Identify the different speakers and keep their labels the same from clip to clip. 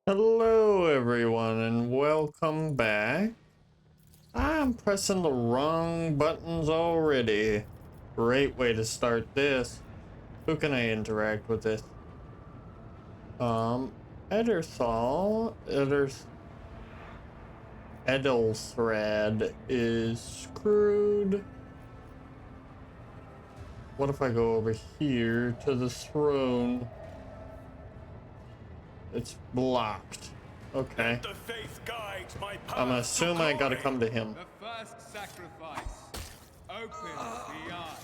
Speaker 1: Hello everyone and welcome back. I'm pressing the wrong buttons already. Great way to start this. Who can I interact with this? Ederthal, Edelthred is screwed. What if I go over here to the throne? It's blocked. Okay.
Speaker 2: Let the faith guide my path
Speaker 1: I'm gonna assume
Speaker 2: to
Speaker 1: I gotta
Speaker 2: glory.
Speaker 1: come to him.
Speaker 3: The first sacrifice opens the eye.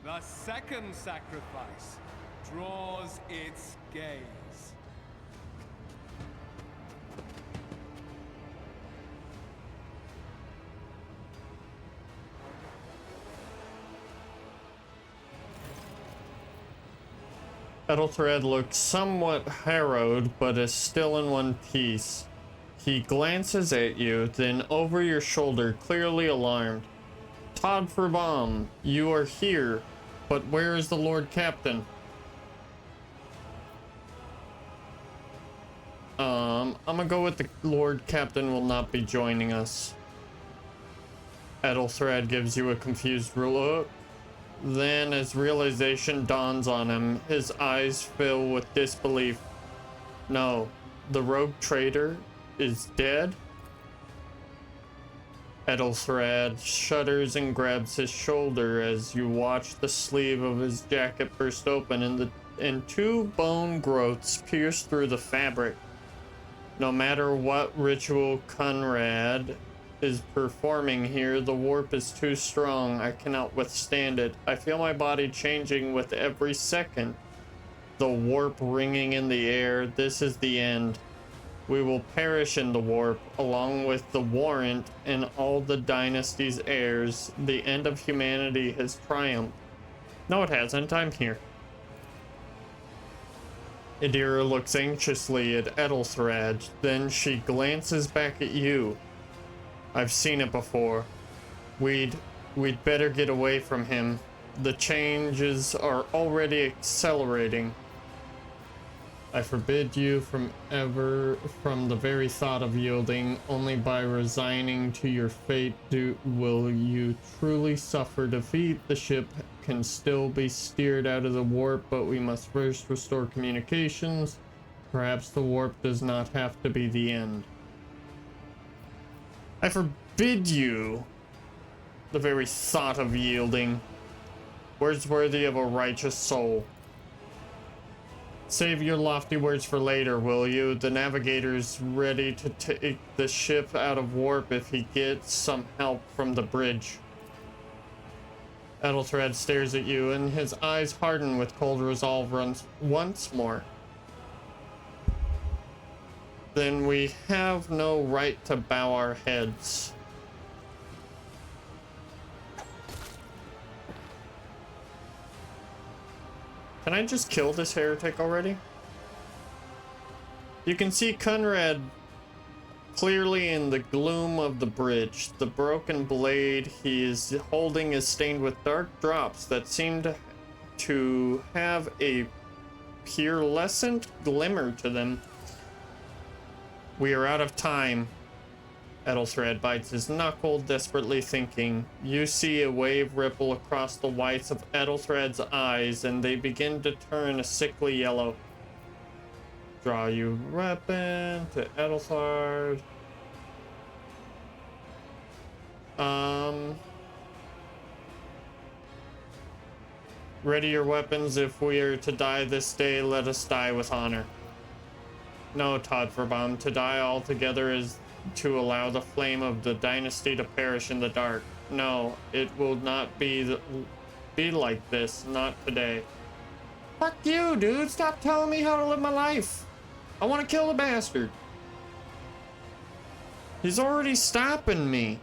Speaker 3: The second sacrifice draws its gaze.
Speaker 1: Edelthred looks somewhat harrowed, but is still in one piece. He glances at you, then over your shoulder, clearly alarmed. Todd Furbom, you are here, but where is the Lord Captain? I'm gonna go with the Lord Captain will not be joining us. Edelthred gives you a confused look. Then, as realization dawns on him, his eyes fill with disbelief. No, the rogue traitor is dead? Edelthred shudders and grabs his shoulder as you watch the sleeve of his jacket burst open and two bone growths pierce through the fabric. No matter what ritual Conrad is performing here, the warp is too strong. I cannot withstand it. I feel my body changing with every second. The warp ringing in the air. This is the end. We will perish in the warp, along with the warrant and all the dynasty's heirs. The end of humanity has triumphed. No, it hasn't. I'm here. Idira looks anxiously at Edelthred. Then she glances back at you. I've seen it before. We'd better get away from him. The changes are already accelerating. I forbid you from the very thought of yielding. Only by resigning to your fate will you truly suffer defeat. The ship can still be steered out of the warp, but we must first restore communications. Perhaps the warp does not have to be the end. I forbid you the very thought of yielding. Words worthy of a righteous soul. Save your lofty words for later, will you? The navigator's ready to take the ship out of warp if he gets some help from the bridge. Edelthred stares at you, and his eyes harden with cold resolve once more. Then we have no right to bow our heads. Can I just kill this heretic already? You can see Conrad clearly in the gloom of the bridge. The broken blade he is holding is stained with dark drops that seem to have a pearlescent glimmer to them. We are out of time. Edelthred bites his knuckle, desperately thinking. You see a wave ripple across the whites of Edelthred's eyes, and they begin to turn a sickly yellow. Draw your weapon to Edelthred. Ready your weapons. If we are to die this day, let us die with honor. No, Todd Furbom, to die altogether is to allow the flame of the dynasty to perish in the dark. No, it will not be like this, not today. Fuck you, dude. Stop telling me how to live my life. I want to kill the bastard. He's already stopping me.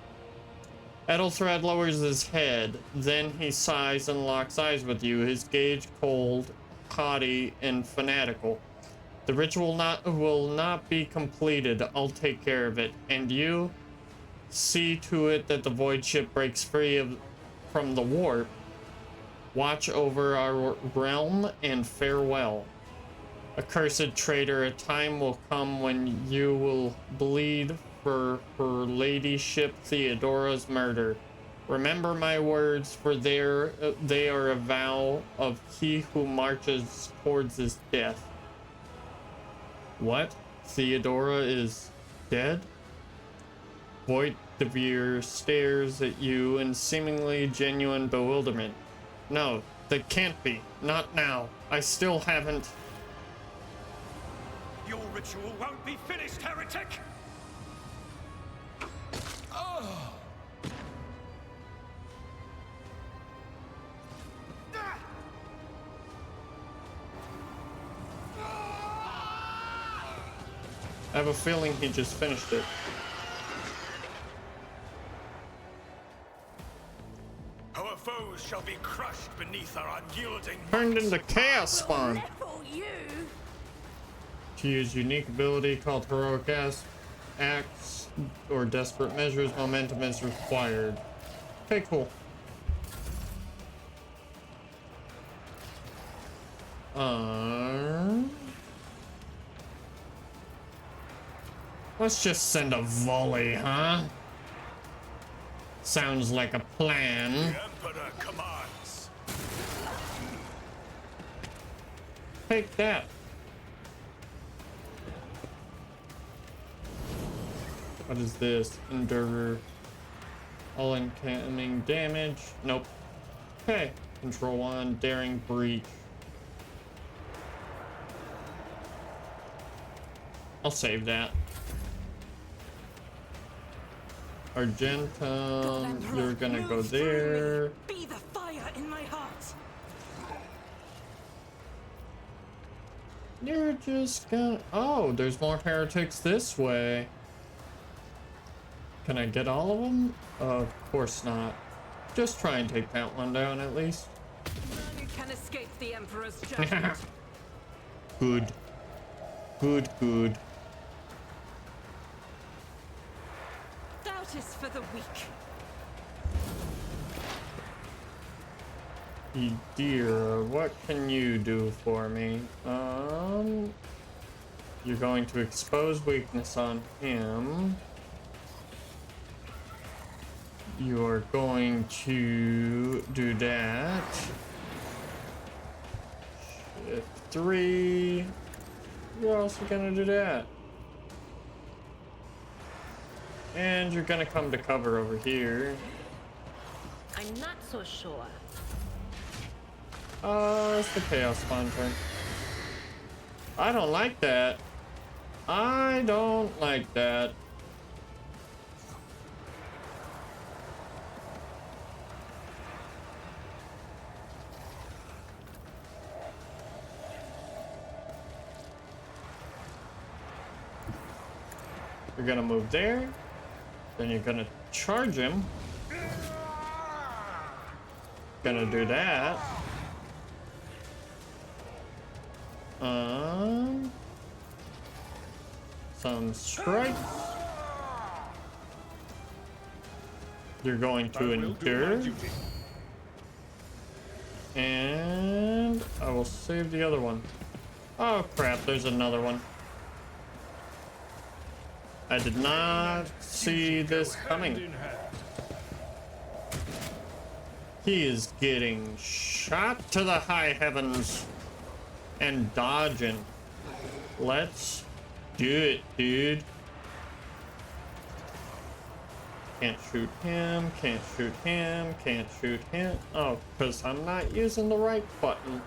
Speaker 1: Edelthred lowers his head. Then he sighs and locks eyes with you, his gaze cold, haughty, and fanatical. The ritual will not be completed. I'll take care of it. And you see to it that the void ship breaks free from the warp. Watch over our realm and farewell. Accursed traitor, a time will come when you will bleed for her ladyship Theodora's murder. Remember my words, for they are a vow of he who marches towards his death. What? Theodora is dead? Voigt de Vere stares at you in seemingly genuine bewilderment. No, that can't be. Not now. I still haven't.
Speaker 2: Your ritual won't be finished, heretic!
Speaker 1: I have a feeling he just finished it.
Speaker 2: Our foes shall be crushed beneath our unyielding
Speaker 1: Turned
Speaker 2: might.
Speaker 1: into Chaos Spawn.
Speaker 4: Level you.
Speaker 1: To use unique ability called Heroic Acts or Desperate Measures, momentum is required. Okay, cool. Let's just send a volley, huh? Sounds like a plan.
Speaker 2: The Emperor commands.
Speaker 1: Take that. What is this? Endure all incoming damage. Nope. Okay. Control 1, Daring Breach. I'll save that. Argentum, you're gonna go there.
Speaker 4: Be the fire in my heart.
Speaker 1: You're just gonna... Oh, there's more heretics this way. Can I get all of them? Of course not. Just try and take that one down at least.
Speaker 4: None can escape the Emperor's judgment.
Speaker 1: Good. Good, good.
Speaker 4: Doubt is for the weak.
Speaker 1: Dear, what can you do for me? You're going to expose weakness on him. You're going to do that. Shift 3. You're also gonna do that. And you're gonna come to cover over here.
Speaker 4: I'm not so sure.
Speaker 1: It's the Chaos Spawn turn. I don't like that. I don't like that. You're gonna move there. Then you're gonna charge him. Gonna do that. Some strikes. You're going to endure. And I will save the other one. Oh crap, there's another one. I did not see this coming. He is getting shot to the high heavens and dodging. Let's do it, dude. Can't shoot him, can't shoot him, can't shoot him. Oh, because I'm not using the right button.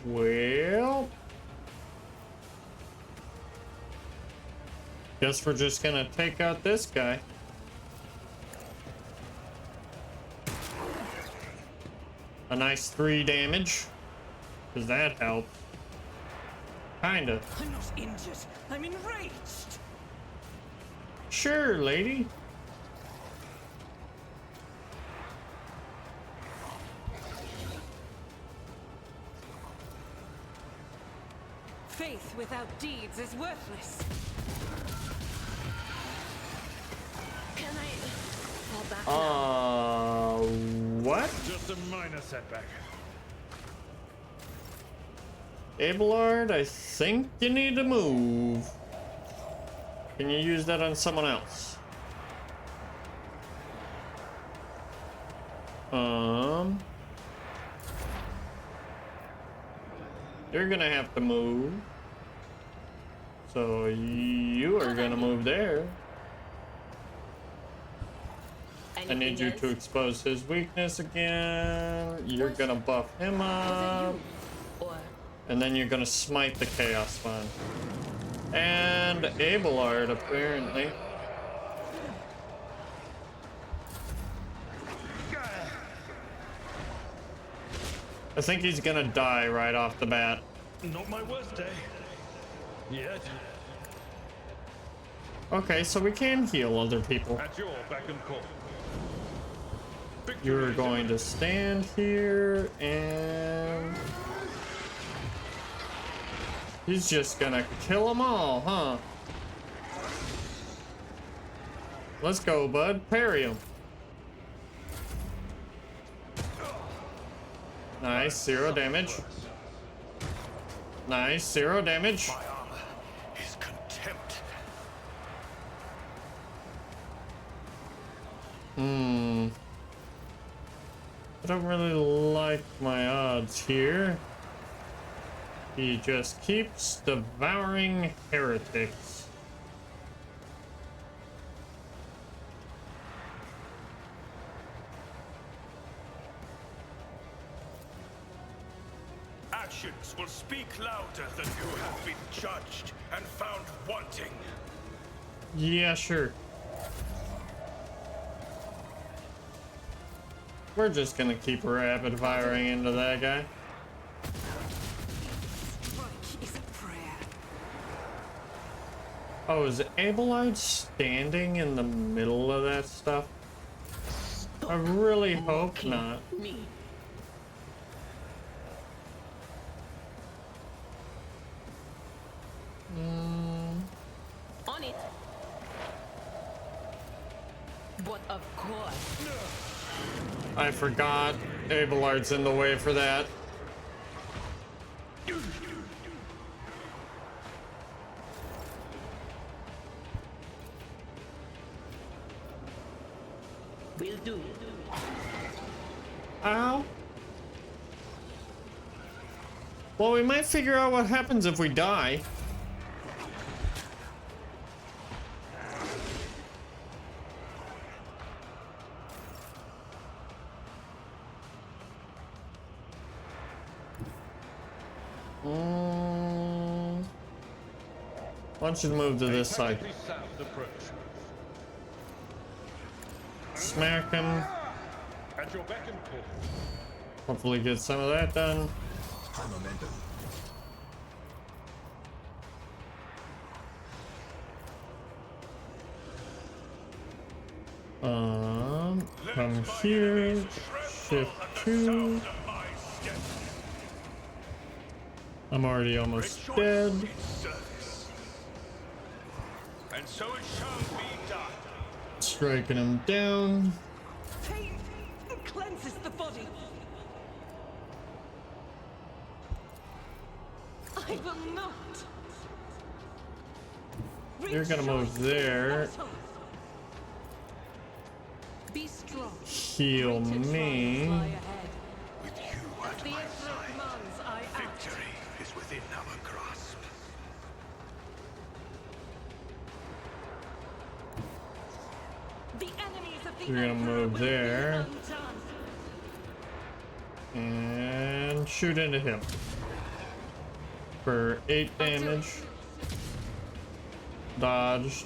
Speaker 1: Well, guess we're just gonna take out this guy. A nice 3 damage. Does that help? Kinda.
Speaker 4: I'm not injured. I'm enraged.
Speaker 1: Sure, lady.
Speaker 4: Faith without deeds is worthless. Can I fall back now?
Speaker 1: What?
Speaker 3: Just a minor setback.
Speaker 1: Abelard, I think you need to move. Can you use that on someone else? You're gonna have to move. So you are gonna move there. I need you to expose his weakness again. You're gonna buff him up. And then you're gonna smite the Chaos Spawn. And Abelard, apparently. I think he's gonna die right off the bat.
Speaker 2: Not my worst day. Yet.
Speaker 1: Okay, so we can heal other people.
Speaker 2: At your beck and call.
Speaker 1: You're going to stand here and... he's just gonna kill them all, huh? Let's go, bud. Parry him. Nice, 0 damage. Nice, 0 damage.
Speaker 2: My armor is contempt.
Speaker 1: I don't really like my odds here. He just keeps devouring heretics.
Speaker 2: Actions will speak louder than you have been judged and found wanting.
Speaker 1: Yeah, sure. We're just gonna keep rapid firing into that guy.
Speaker 4: Strike is a prayer.
Speaker 1: Oh, is Abelard standing in the middle of that stuff? I really hope not.
Speaker 4: Me. On it. But of course.
Speaker 1: I forgot Abelard's in the way for that.
Speaker 4: Will do.
Speaker 1: Ow. Well, we might figure out what happens if we die. Why don't you move to this side? Smack him.
Speaker 2: At your beck and call.
Speaker 1: Hopefully get some of that done. Come here. Shift 2. I'm already almost dead.
Speaker 2: And so it shall be done.
Speaker 1: Striking him down.
Speaker 4: Pain cleanses the body. I will not.
Speaker 1: You're gonna move there.
Speaker 4: Be strong.
Speaker 1: Heal me.
Speaker 2: With you at my side, victory is within our grasp.
Speaker 4: The enemies of the
Speaker 1: You're gonna
Speaker 4: Emperor
Speaker 1: move
Speaker 4: will
Speaker 1: there.
Speaker 4: be undone.
Speaker 1: And shoot into him. For 8 damage. Dodged.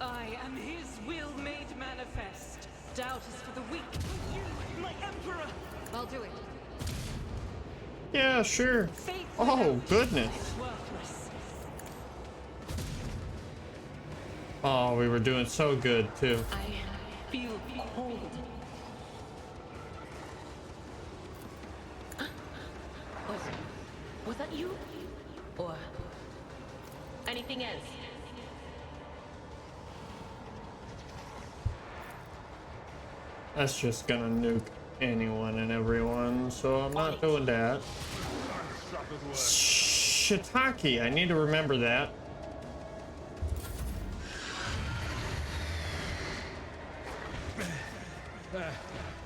Speaker 4: I am his will made manifest. Doubt is for the weak. You, my Emperor. I'll do it.
Speaker 1: Yeah, sure.
Speaker 4: Faith
Speaker 1: Oh,
Speaker 4: without
Speaker 1: goodness.
Speaker 4: is worthless.
Speaker 1: Oh, we were doing so good, too.
Speaker 4: I feel cold. Was that you? Or anything else?
Speaker 1: That's just gonna nuke anyone and everyone, so I'm not doing that. Shiitake, I need to remember that.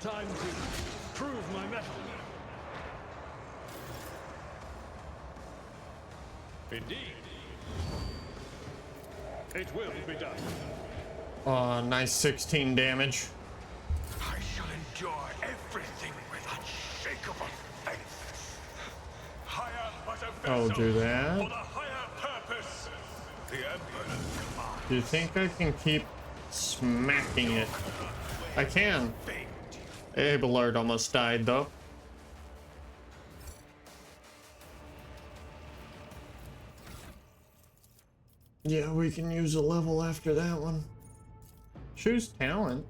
Speaker 2: Time to prove my mettle. Indeed. It will be done.
Speaker 1: Nice 16 damage.
Speaker 2: I shall endure everything with unshakable faith. I am but a
Speaker 1: Oh,
Speaker 2: vessel
Speaker 1: do that.
Speaker 2: for the higher purpose. The Emperor's command.
Speaker 1: Do you think I can keep smacking it? I can. Abelard almost died though. Yeah, we can use a level after that one. Choose talent.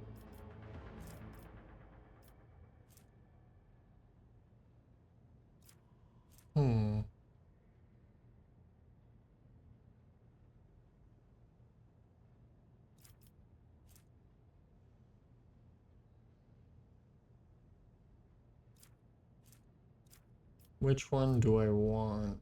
Speaker 1: Which one do I want?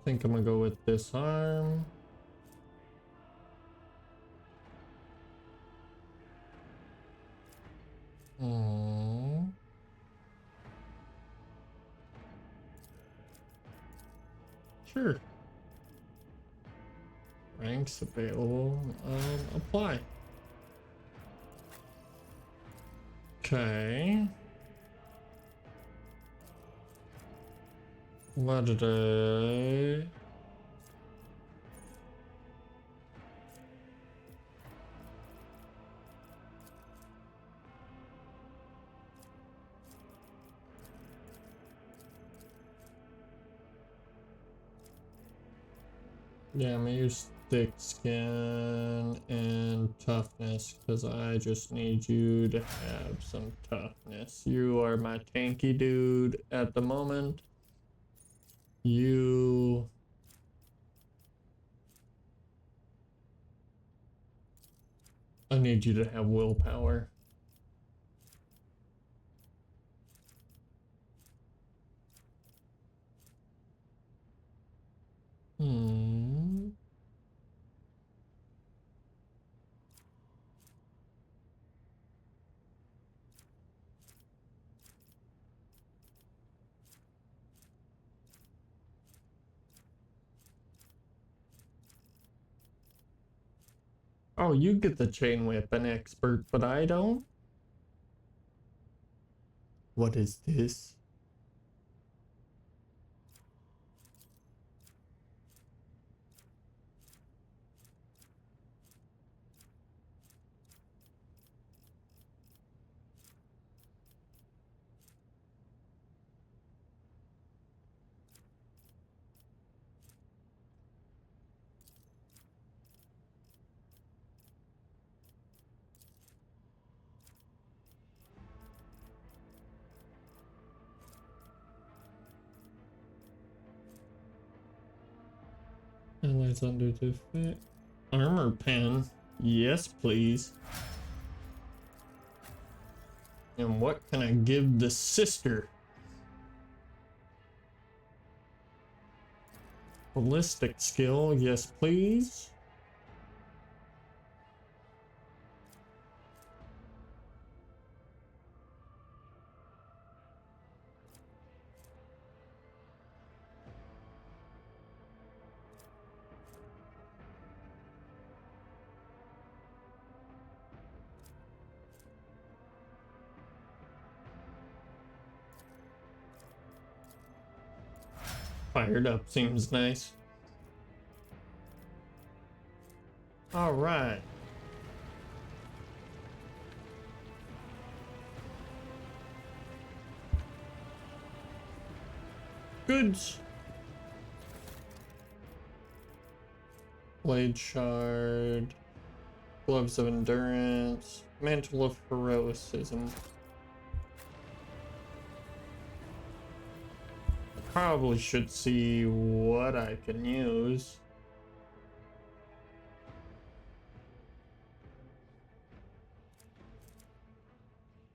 Speaker 1: I think I'm gonna go with this arm. Oh. Sure. Ranks available. Apply. Okay. What did I... Yeah, I'm gonna use thick skin and toughness because I just need you to have some toughness. You are my tanky dude at the moment. You... I need you to have willpower. Oh, you get the chain weapon expert, but I don't? What is this? Allies under the fit. Armor pen. Yes, please. And what can I give the sister? Ballistic skill. Yes, please. Fired up seems nice. All right. Goods. Blade shard. Gloves of endurance. Mantle of heroicism. Probably should see what I can use.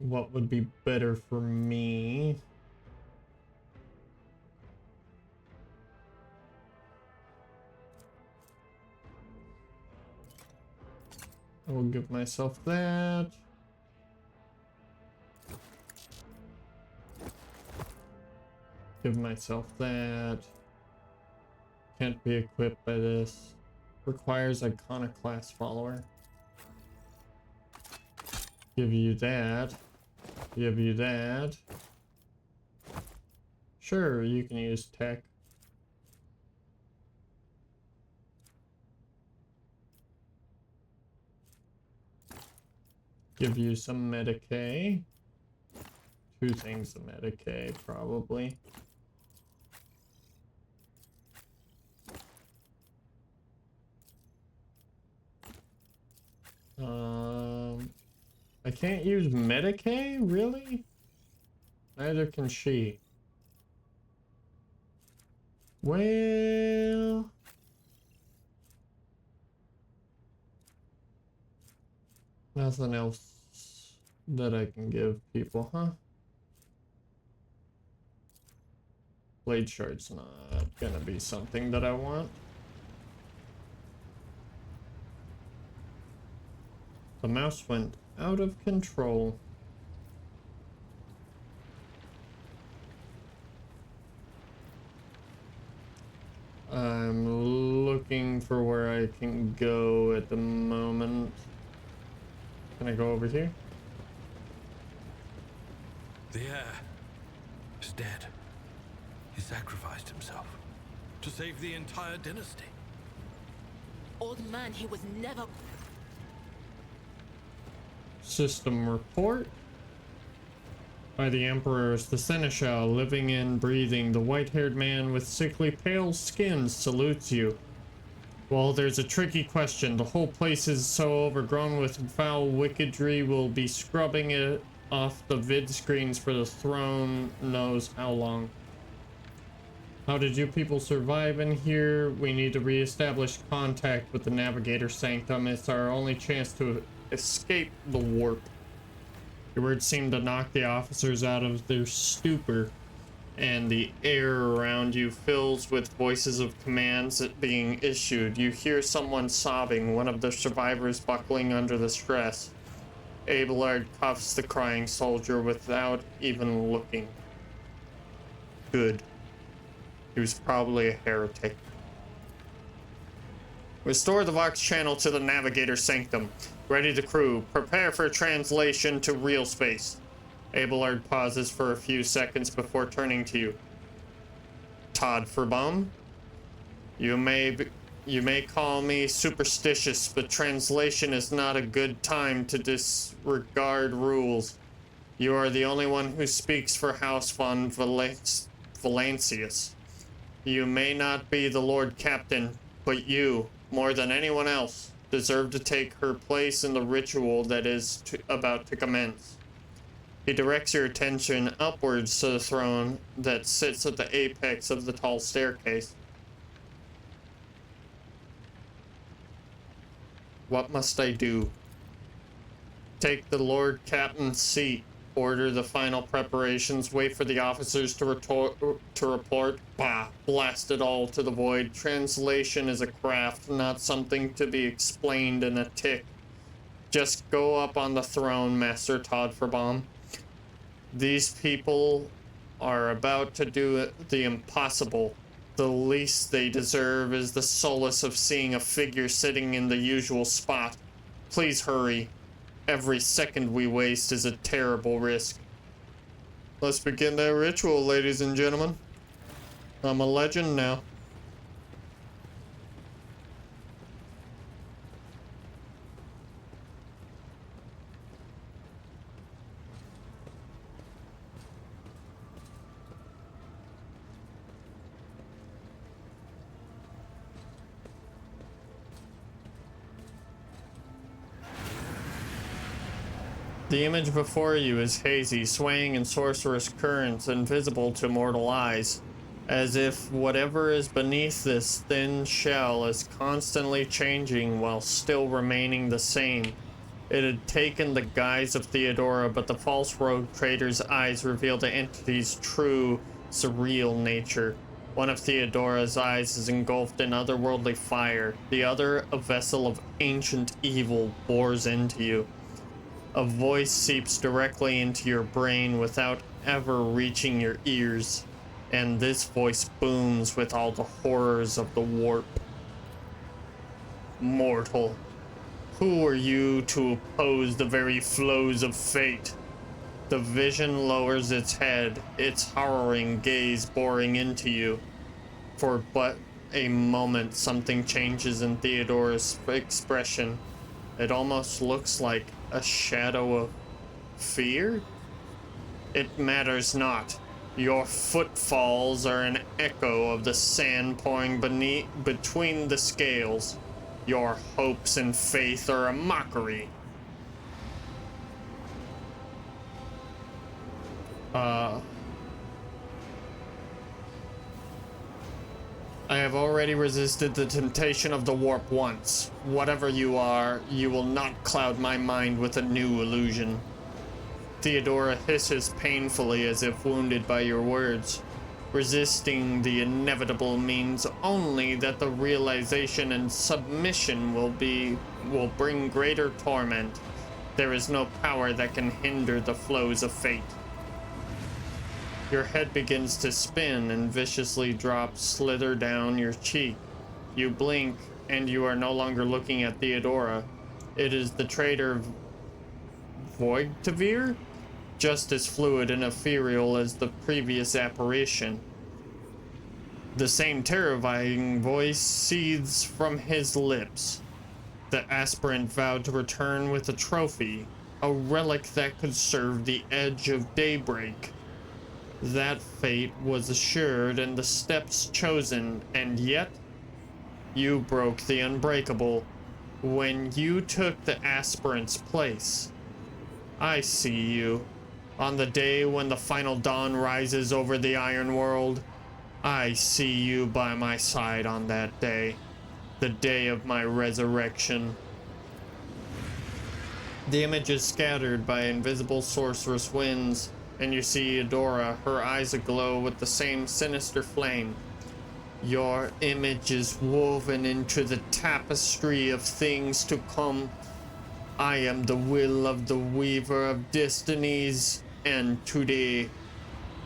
Speaker 1: What would be better for me? I will give myself that. Give myself that. Can't be equipped by this. Requires iconoclast follower. Give you that. Give you that. Sure, you can use tech. Give you some Medicae. 2 things of Medicae, probably. I can't use Medicae? Really? Neither can she. Well... nothing else that I can give people, huh? Blade shard's not gonna be something that I want. The mouse went out of control. I'm looking for where I can go at the moment. Can I go over here?
Speaker 2: The heir is dead. He sacrificed himself to save the entire dynasty.
Speaker 4: Old man, he was never...
Speaker 1: System report. By the Emperors, the Seneschal, living and breathing, the white-haired man with sickly pale skin salutes you. Well, there's a tricky question. The whole place is so overgrown with foul wickedry, we'll be scrubbing it off the vid screens for the throne knows how long. How did you people survive in here? We need to reestablish contact with the Navigator Sanctum. It's our only chance to escape the warp. Your words seem to knock the officers out of their stupor, and the air around you fills with voices of commands being issued. You hear someone sobbing, one of the survivors buckling under the stress. Abelard cuffs the crying soldier without even looking. Good. He was probably a heretic. Restore the Vox channel to the Navigator Sanctum. Ready the crew. Prepare for translation to real space. Abelard pauses for a few seconds before turning to you. Todd Furbaum? You may call me superstitious, but translation is not a good time to disregard rules. You are the only one who speaks for House von Valancius. You may not be the Lord Captain, but you, more than anyone else, deserve to take her place in the ritual that is about to commence. He directs your attention upwards to the throne that sits at the apex of the tall staircase. What must I do? Take the Lord Captain's seat. Order the final preparations. Wait for the officers to report. Bah, blast it all to the void. Translation is a craft, not something to be explained in a tick. Just go up on the throne, Master Todd Furbaum. These people are about to do the impossible. The least they deserve is the solace of seeing a figure sitting in the usual spot. Please hurry. Every second we waste is a terrible risk. Let's begin that ritual, ladies and gentlemen. I'm a legend now. The image before you is hazy, swaying in sorcerous currents, invisible to mortal eyes, as if whatever is beneath this thin shell is constantly changing while still remaining the same. It had taken the guise of Theodora, but the false rogue trader's eyes revealed the entity's true, surreal nature. One of Theodora's eyes is engulfed in otherworldly fire, the other, a vessel of ancient evil, bores into you. A voice seeps directly into your brain without ever reaching your ears, and this voice booms with all the horrors of the warp. Mortal, who are you to oppose the very flows of fate? The vision lowers its head, its harrowing gaze boring into you. For but a moment, something changes in Theodora's expression. It almost looks like a shadow of fear? It matters not. Your footfalls are an echo of the sand pouring between the scales. Your hopes and faith are a mockery. I have already resisted the temptation of the warp once. Whatever you are, you will not cloud my mind with a new illusion. Theodora hisses painfully as if wounded by your words. Resisting the inevitable means only that the realization and submission will bring greater torment. There is no power that can hinder the flows of fate. Your head begins to spin and viciously drops slither down your cheek. You blink, and you are no longer looking at Theodora. It is the traitor Voigtavir, just as fluid and ethereal as the previous apparition. The same terrifying voice seethes from his lips. The aspirant vowed to return with a trophy, a relic that could serve the edge of daybreak. That fate was assured and the steps chosen, and yet you broke the unbreakable when you took the aspirant's place. I see you. On the day when the final dawn rises over the Iron World, I see you by my side on that day, the day of my resurrection. The image is scattered by invisible sorcerous winds, and you see Eudora, her eyes aglow with the same sinister flame. Your image is woven into the tapestry of things to come. I am the will of the weaver of destinies, and today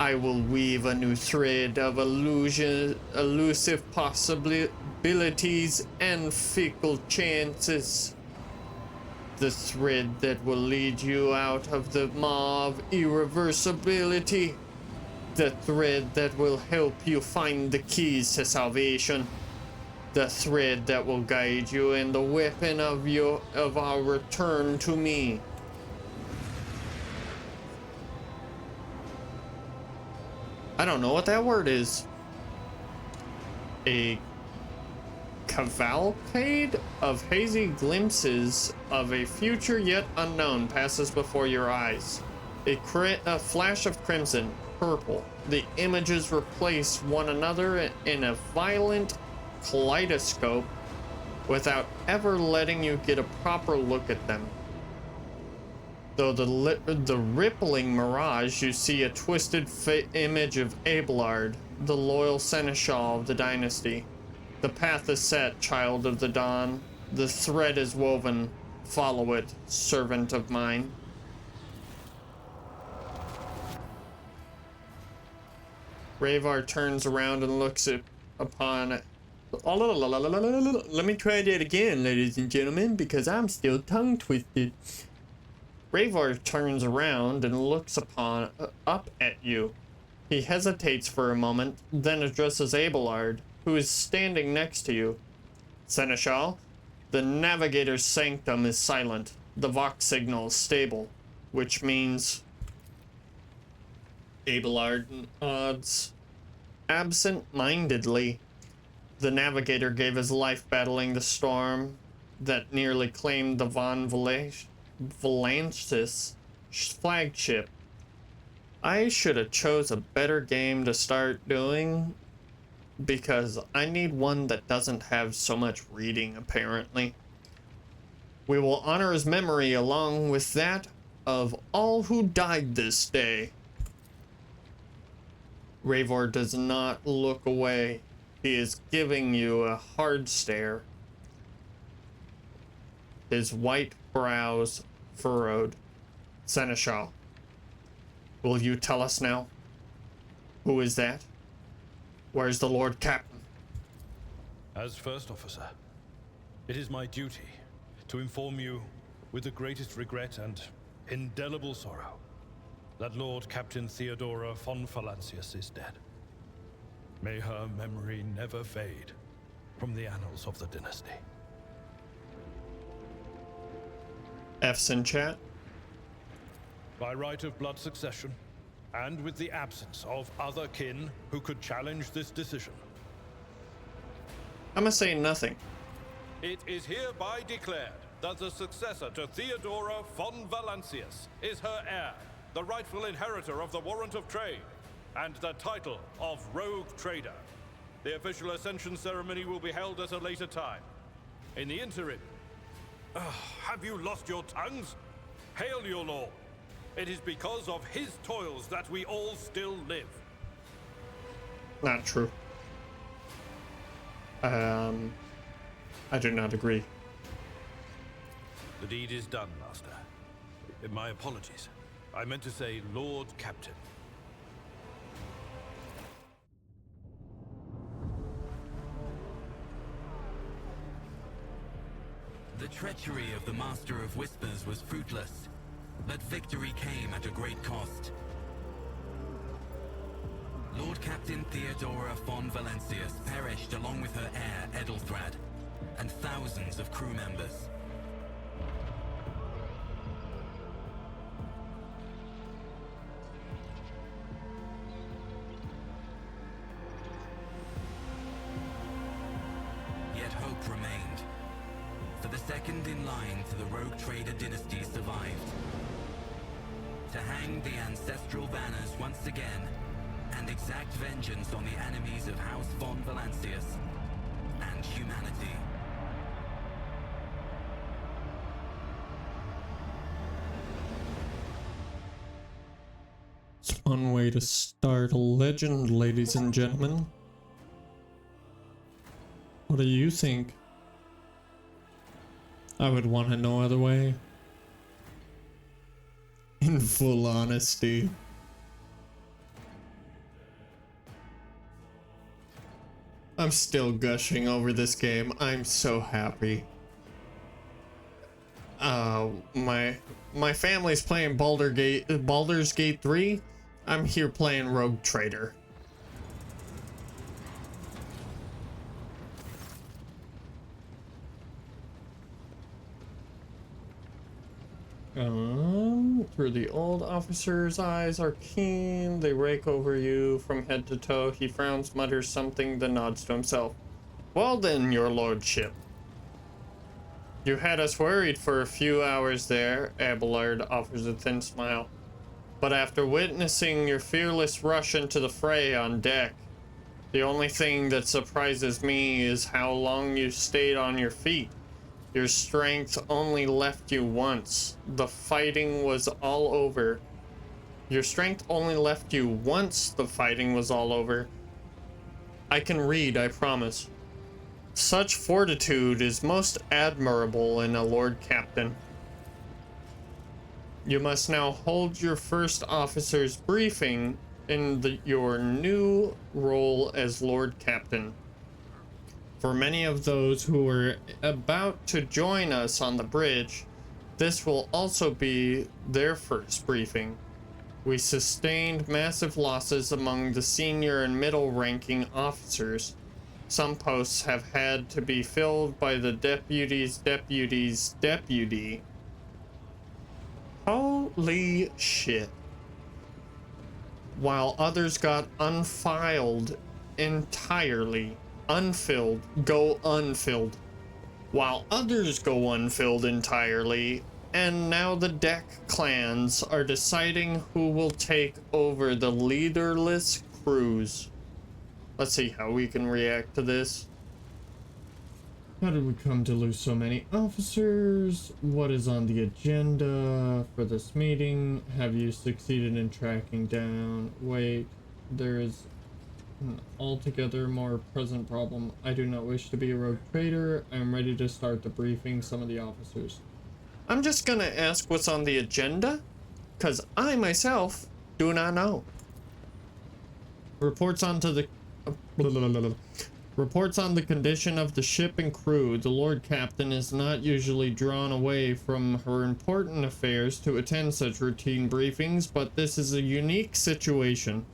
Speaker 1: I will weave a new thread of elusive possibilities and fickle chances. The thread that will lead you out of the maw of irreversibility. The thread that will help you find the keys to salvation. The thread that will guide you in the weapon of our return to me. I don't know what that word is. A cavalcade of hazy glimpses of a future yet unknown passes before your eyes. A flash of crimson, purple. The images replace one another in a violent kaleidoscope without ever letting you get a proper look at them. Though the rippling mirage, you see a twisted image of Abelard, the loyal seneschal of the dynasty. The path is set, child of the dawn. The thread is woven. Follow it, servant of mine. Rayvar turns around and looks upon... Let me try that again, ladies and gentlemen, because I'm still tongue-twisted. Rayvar turns around and looks up at you. He hesitates for a moment, then addresses Abelard, who is standing next to you. Seneschal, the navigator's sanctum is silent. The Vox signal is stable, which means Abelard nods absent-mindedly. The navigator gave his life battling the storm that nearly claimed the Von Valantis flagship. I should have chose a better game to start doing, because I need one that doesn't have so much reading, apparently. We will honor his memory along with that of all who died this day. Ravor does not look away. He is giving you a hard stare. His white brows furrowed. Seneschal, will you tell us now? Who is that? Where's the Lord Captain?
Speaker 5: As first officer, it is my duty to inform you with the greatest regret and indelible sorrow that Lord Captain Theodora von Valancius is dead. May her memory never fade from the annals of the dynasty.
Speaker 1: F's in chat.
Speaker 5: By right of blood succession, and with the absence of other kin who could challenge this decision,
Speaker 1: I'm gonna say nothing.
Speaker 5: it is hereby declared that the successor to Theodora von Valancius is her heir, the rightful inheritor of the warrant of trade, and the title of Rogue Trader. The official ascension ceremony will be held at a later time. In the interim, have you lost your tongues? Hail your lord. It is because of his toils that we all still live.
Speaker 1: Not true. I do not agree.
Speaker 5: The deed is done, Master. My apologies. I meant to say Lord Captain.
Speaker 6: The treachery of the Master of Whispers was fruitless, but victory came at a great cost. Lord Captain Theodora von Valancius perished along with her heir, Edelthrad, and thousands of crew members. Yet hope remained. For the second in line to the Rogue Trader dynasty survived. To hang the ancestral banners once again, and exact vengeance on the enemies of House von Valancius and humanity.
Speaker 1: It's one way to start a legend, ladies and gentlemen. What do you think? I would want it no other way. In full honesty. I'm still gushing over this game. I'm so happy. My family's playing Baldur's Gate 3. I'm here playing Rogue Trader. Through the old officer's eyes are keen. They rake over you from head to toe. He frowns, mutters something, then nods to himself. Well then, your lordship. You had us worried for a few hours there, Abelard offers a thin smile. But after witnessing your fearless rush into the fray on deck, the only thing that surprises me is how long you stayed on your feet. Your strength only left you once. The fighting was all over. Your strength only left you once the fighting was all over. I can read, I promise. Such fortitude is most admirable in a Lord Captain. You must now hold your first officer's briefing in your new role as Lord Captain. For many of those who are about to join us on the bridge, this will also be their first briefing. We sustained massive losses among the senior and middle ranking officers. Some posts have had to be filled by the deputy's deputy. Holy shit. While others got unfiled entirely. Unfilled. Go unfilled. While others go unfilled entirely. And now the deck clans are deciding who will take over the leaderless crews. Let's see how we can react to this. How did we come to lose so many officers? What is on the agenda for this meeting? Have you succeeded in tracking down? Wait, there is an altogether more present problem. I do not wish to be a rogue trader. I am ready to start debriefing some of the officers. I'm just gonna ask what's on the agenda, because I myself do not know. Reports on the condition of the ship and crew. The Lord Captain is not usually drawn away from her important affairs to attend such routine briefings, but this is a unique situation.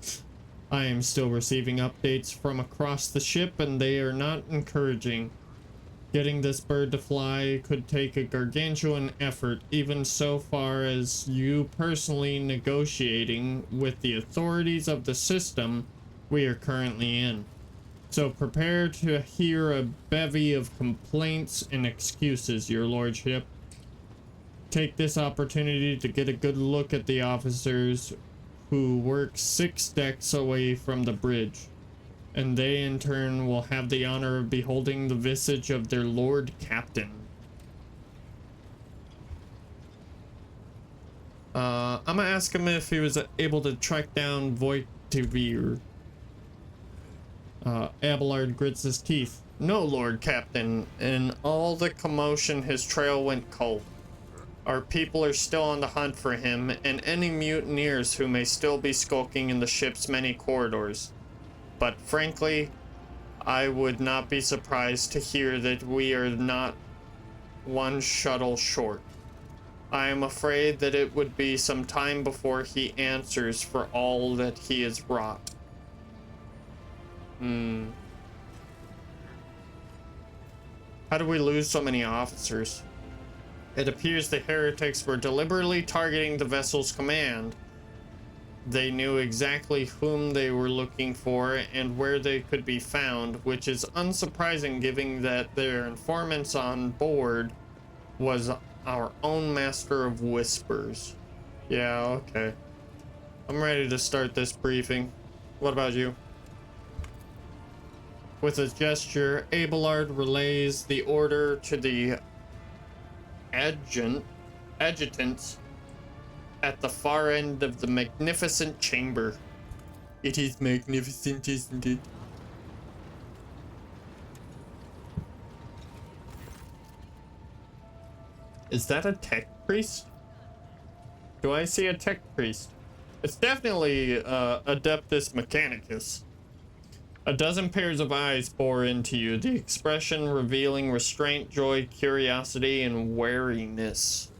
Speaker 1: I am still receiving updates from across the ship, and they are not encouraging. Getting this bird to fly could take a gargantuan effort, even so far as you personally negotiating with the authorities of the system we are currently in. So prepare to hear a bevy of complaints and excuses, your lordship. Take this opportunity to get a good look at the officers who work 6 decks away from the bridge. And they in turn will have the honor of beholding the visage of their Lord Captain. I'm gonna ask him if he was able to track down Voitivir. Abelard grits his teeth. No, Lord Captain. In all the commotion, his trail went cold. Our people are still on the hunt for him and any mutineers who may still be skulking in the ship's many corridors. But frankly, I would not be surprised to hear that we are not one shuttle short. I am afraid that it would be some time before he answers for all that he has wrought. How do we lose so many officers? It appears the heretics were deliberately targeting the vessel's command. They knew exactly whom they were looking for and where they could be found, which is unsurprising given that their informants on board was our own Master of Whispers. Yeah, okay. I'm ready to start this briefing. What about you? With a gesture, Abelard relays the order to the adjutants at the far end of the magnificent chamber. It is magnificent, isn't it? Is that a tech priest? Do I see a tech priest? It's definitely Adeptus Mechanicus. A dozen pairs of eyes bore into you, the expression revealing restraint, joy, curiosity, and wariness.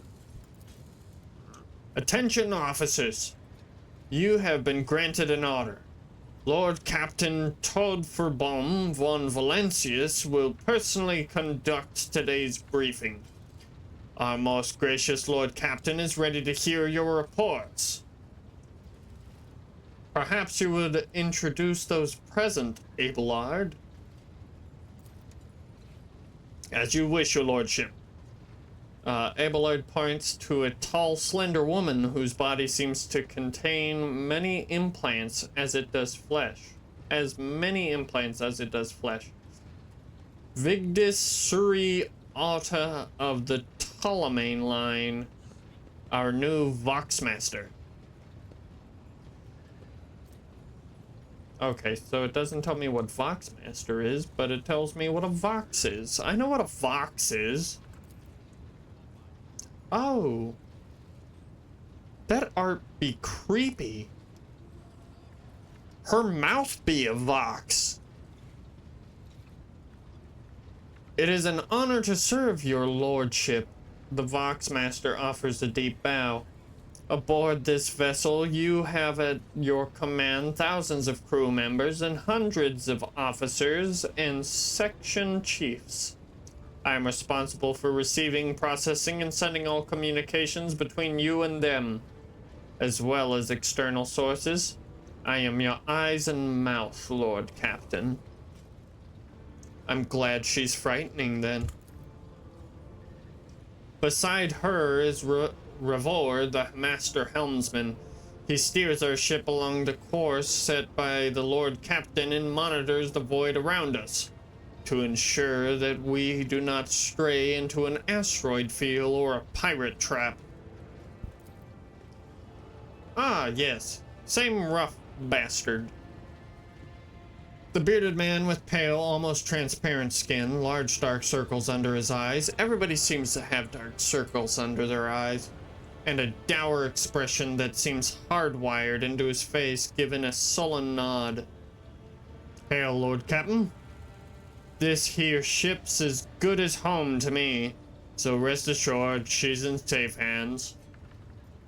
Speaker 1: Attention, officers. You have been granted an order. Lord Captain Todferbaum von Valancius will personally conduct today's briefing. Our most gracious Lord Captain is ready to hear your reports. Perhaps you would introduce those present, Abelard. As you wish, your lordship. Abelard points to a tall, slender woman whose body seems to contain many implants as it does flesh. Vigdis Suri Alta of the Ptolemane line, our new Voxmaster. Okay, so it doesn't tell me what Voxmaster is, but it tells me what a Vox is. I know what a Vox is. Oh. That art be creepy. Her mouth be a Vox. It is an honor to serve your lordship. The Voxmaster offers a deep bow. Aboard this vessel, you have at your command thousands of crew members and hundreds of officers and section chiefs. I am responsible for receiving, processing, and sending all communications between you and them, as well as external sources. I am your eyes and mouth, Lord Captain. I'm glad she's frightening, then. Beside her is Revor, the master helmsman. He steers our ship along the course set by the Lord Captain and monitors the void around us to ensure that we do not stray into an asteroid field or a pirate trap. Ah, yes. Same rough bastard. The bearded man with pale, almost transparent skin, large dark circles under his eyes. Everybody seems to have dark circles under their eyes. And a dour expression that seems hardwired into his face, given a sullen nod. Hail, Lord Captain. This here ship's as good as home to me, so rest assured she's in safe hands.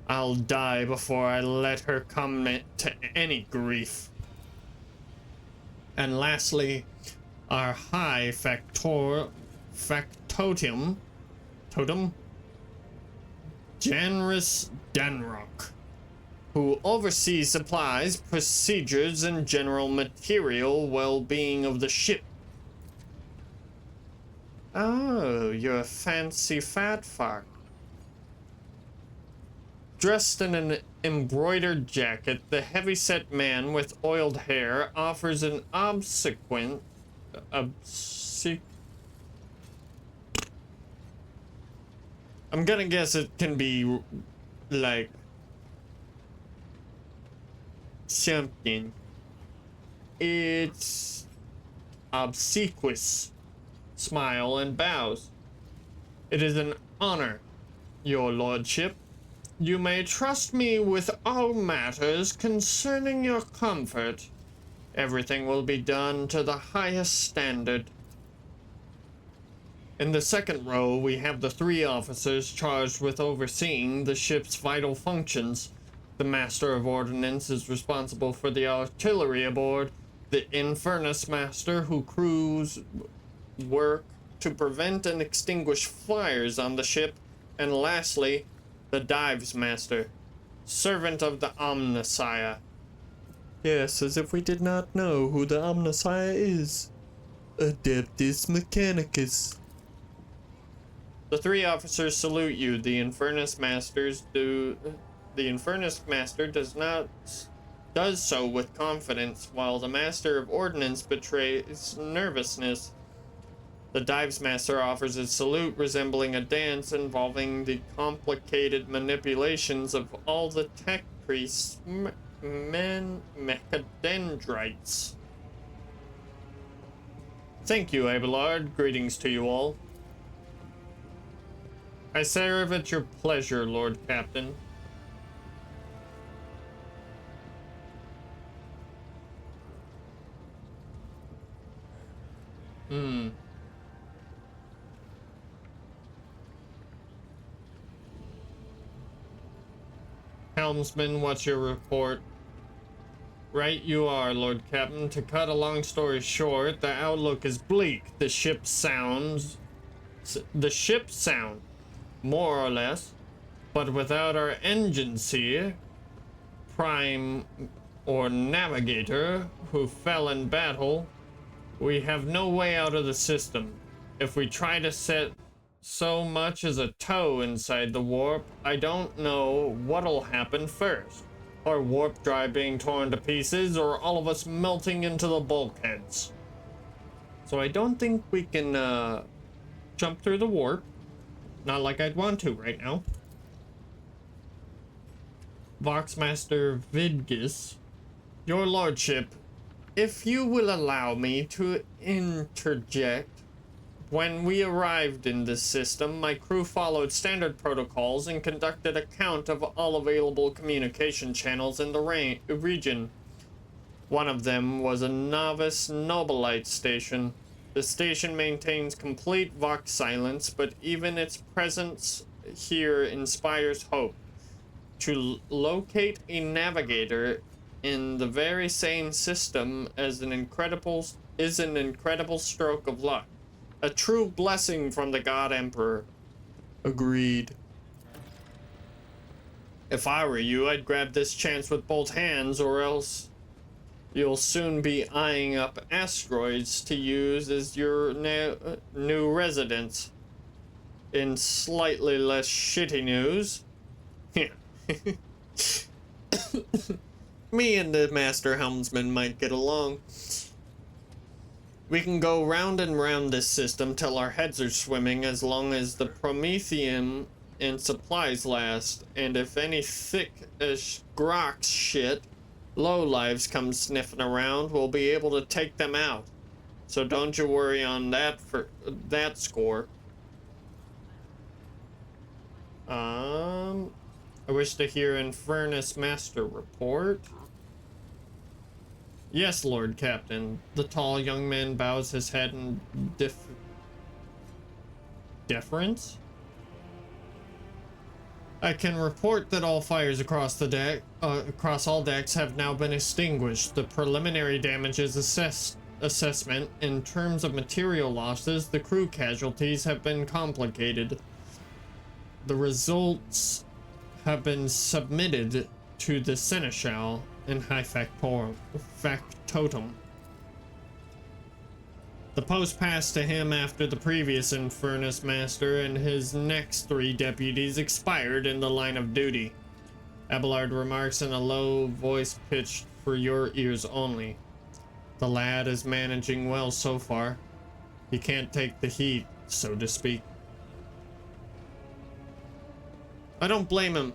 Speaker 1: I'll die before I let her come to any grief. And lastly, our high factotum, Janris Danrock, who oversees supplies, procedures, and general material well-being of the ship. Oh, you're a fancy fat fuck. Dressed in an embroidered jacket, the heavy-set man with oiled hair offers an obsequious I'm gonna guess it can be like something. It's obsequious smile and bows. It is an honor, your lordship. You may trust me with all matters concerning your comfort. Everything will be done to the highest standard. In the second row, we have the 3 officers charged with overseeing the ship's vital functions. The Master of Ordnance is responsible for the artillery aboard, the Infernus Master, who crews work to prevent and extinguish fires on the ship, and lastly, the Dives Master, servant of the Omnissiah. Yes, as if we did not know who the Omnissiah is. Adeptus Mechanicus. The 3 officers salute you. The Infernus Master does so with confidence, while the Master of Ordnance betrays nervousness. The Dives Master offers a salute resembling a dance involving the complicated manipulations of all the tech priests, mechadendrites. Thank you, Abelard. Greetings to you all. I serve at your pleasure, Lord Captain. Helmsman, what's your report? Right you are, Lord Captain. To cut a long story short, the outlook is bleak. The ship sound, more or less, but without our engines here, Prime or Navigator, who fell in battle, we have no way out of the system. If we try to set so much as a toe inside the warp, I don't know what'll happen first. Our warp drive being torn to pieces, or all of us melting into the bulkheads. So I don't think we can jump through the warp. Not like I'd want to right now. Voxmaster Vidgus, your lordship, if you will allow me to interject. When we arrived in this system, my crew followed standard protocols and conducted a count of all available communication channels in the region. One of them was a novice Nobilite station. The station maintains complete Vox silence, but even its presence here inspires hope. to locate a navigator in the very same system as an incredible stroke of luck. A true blessing from the God Emperor. Agreed. If I were you, I'd grab this chance with both hands, or else you'll soon be eyeing up asteroids to use as your new residence. In slightly less shitty news, me and the Master Helmsman might get along. We can go round and round this system till our heads are swimming, as long as the Prometheum and supplies last, and if any thick as Grox shit lowlives come sniffing around, we'll be able to take them out. So don't you worry on that for that score. I wish to hear Infernus Master report. Yes, Lord Captain. The tall young man bows his head in deference. I can report that all fires across all decks have now been extinguished. The preliminary damages assessment in terms of material losses, the crew casualties have been complicated. The results have been submitted to the Seneschal in High Factotum. The post passed to him after the previous Infernus Master and his next 3 deputies expired in the line of duty. Abelard remarks in a low voice pitched for your ears only. The lad is managing well so far. He can't take the heat, so to speak. I don't blame him.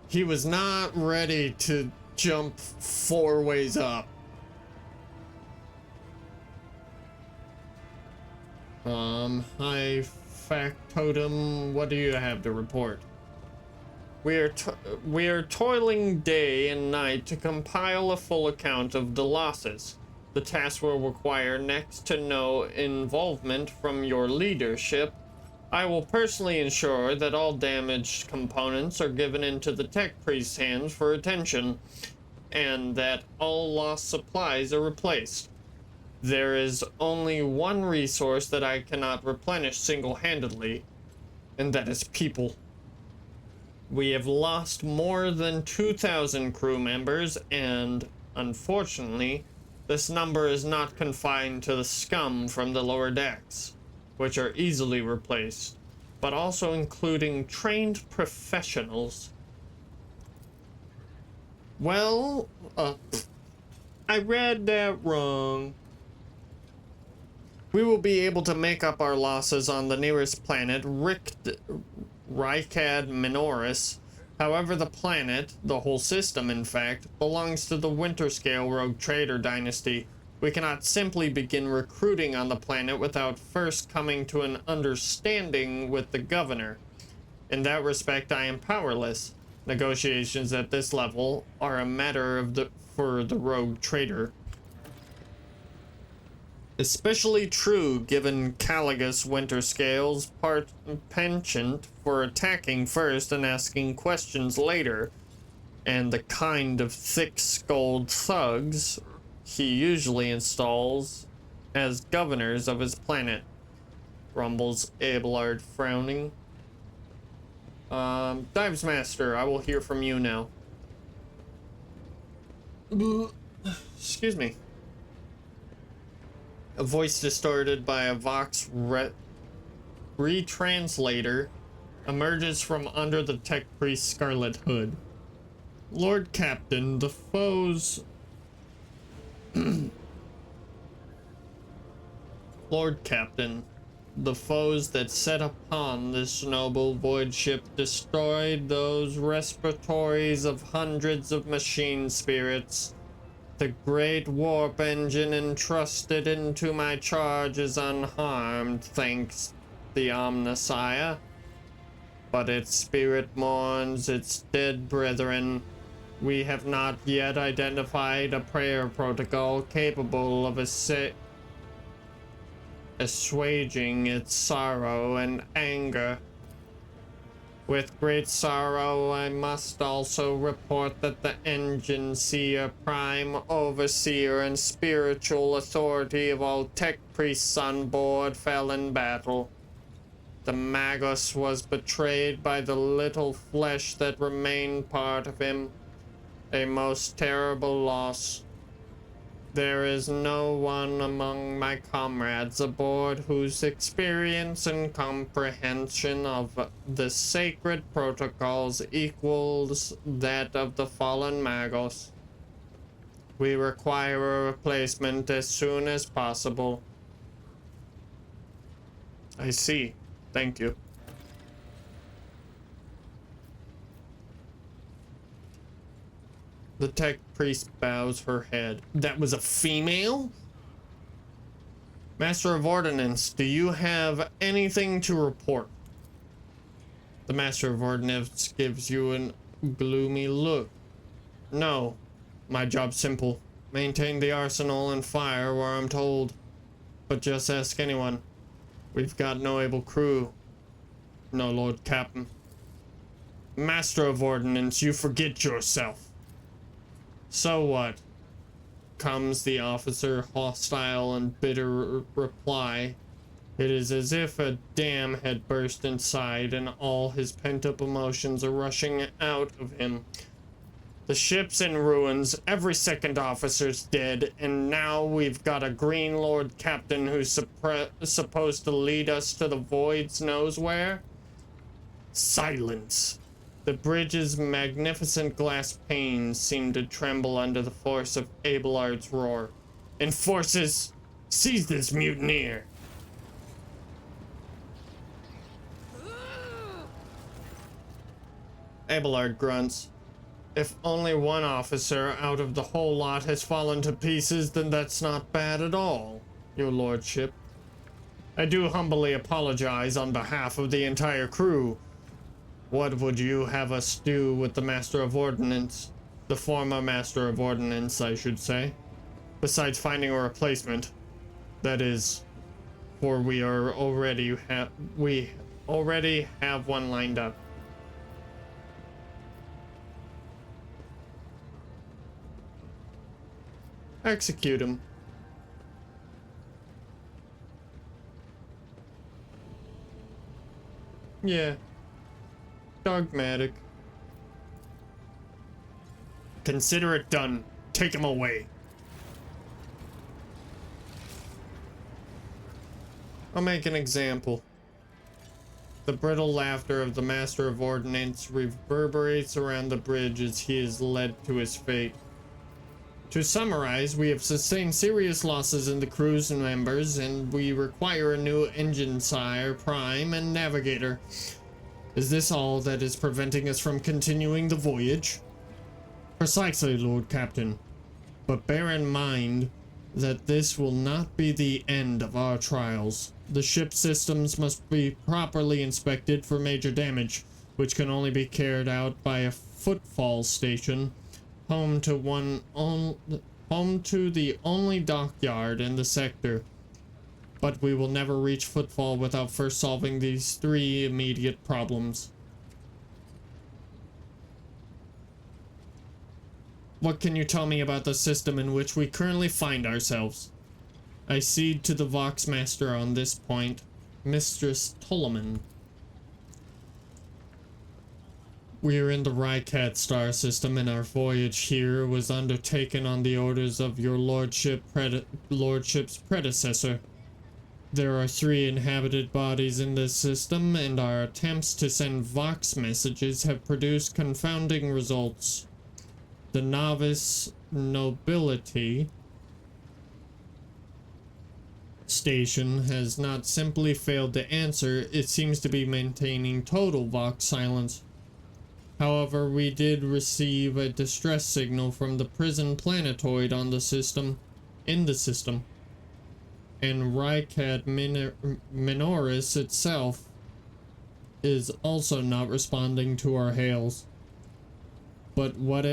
Speaker 1: He was not ready to jump 4 ways up. High Factotum, what do you have to report? We are toiling day and night to compile a full account of the losses. The task will require next to no involvement from your leadership. I will personally ensure that all damaged components are given into the tech priest's hands for attention, and that all lost supplies are replaced. There is only one resource that I cannot replenish single-handedly, and that is people. We have lost more than 2,000 crew members, and unfortunately, this number is not confined to the scum from the lower decks, which are easily replaced, but also including trained professionals. Well, I read that wrong. We will be able to make up our losses on the nearest planet, Rykad Minoris. However, the planet, the whole system in fact, belongs to the Winterscale Rogue Trader dynasty. We cannot simply begin recruiting on the planet without first coming to an understanding with the governor. In that respect, I am powerless. Negotiations at this level are a matter for the Rogue Trader. Especially true given Caligus Winterscale's penchant for attacking first and asking questions later, and the kind of thick-skulled thugs he usually installs as governors of his planet, grumbles Abelard, frowning. Dives Master, I will hear from you now. Excuse me. A voice distorted by a Vox retranslator emerges from under the tech priest's scarlet hood. Lord Captain, the foes... Lord Captain, the foes that set upon this noble void ship destroyed those respiratories of hundreds of machine spirits. The great warp engine entrusted into my charge is unharmed, thanks the Omnissiah. But its spirit mourns its dead brethren. We have not yet identified a prayer protocol capable of assuaging its sorrow and anger. With great sorrow, I must also report that the Engine Seer, prime overseer and spiritual authority of all tech priests on board, fell in battle. The Magos was betrayed by the little flesh that remained part of him. A most terrible loss. There is no one among my comrades aboard whose experience and comprehension of the sacred protocols equals that of the fallen Magos. We require a replacement as soon as possible. I see. Thank you. The tech priest bows her head. That was a female? Master of Ordnance, do you have anything to report? The Master of Ordnance gives you a gloomy look. No, my job's simple. Maintain the arsenal and fire where I'm told. But just ask anyone. We've got no able crew. No, Lord Captain. Master of Ordnance, you forget yourself. So what? Comes the officer, hostile and bitter reply. It is as if a dam had burst inside and all his pent-up emotions are rushing out of him. The ship's in ruins, every second officer's dead, and now we've got a Green Lord Captain who's supposed to lead us to the voids knows where? Silence. The bridge's magnificent glass panes seem to tremble under the force of Abelard's roar. Enforcers, seize this mutineer! Abelard grunts. If only one officer out of the whole lot has fallen to pieces, then that's not bad at all, your lordship. I do humbly apologize on behalf of the entire crew. What would you have us do with the Master of Ordnance? The former Master of Ordnance, I should say. Besides finding a replacement. That is, for we already have one lined up. Execute him. Yeah. Dogmatic. Consider it done. Take him away. I'll make an example. The brittle laughter of the Master of Ordnance reverberates around the bridge as he is led to his fate. To summarize, we have sustained serious losses in the crew's members, and we require a new engine sire, prime, and navigator. Is this all that is preventing us from continuing the voyage? Precisely, Lord Captain. But bear in mind that this will not be the end of our trials. The ship systems must be properly inspected for major damage, which can only be carried out by a footfall station, home to the only dockyard in the sector. But we will never reach Footfall without first solving these three immediate problems. What can you tell me about the system in which we currently find ourselves? I cede to the Vox Master on this point, Mistress Tolman. We are in the Rycat star system, and our voyage here was undertaken on the orders of your lordship's predecessor. There are 3 inhabited bodies in this system, and our attempts to send Vox messages have produced confounding results. The novice nobility station has not simply failed to answer, it seems to be maintaining total Vox silence. However, we did receive a distress signal from the prison planetoid on the system, and Rycat Minoris itself is also not responding to our hails. But what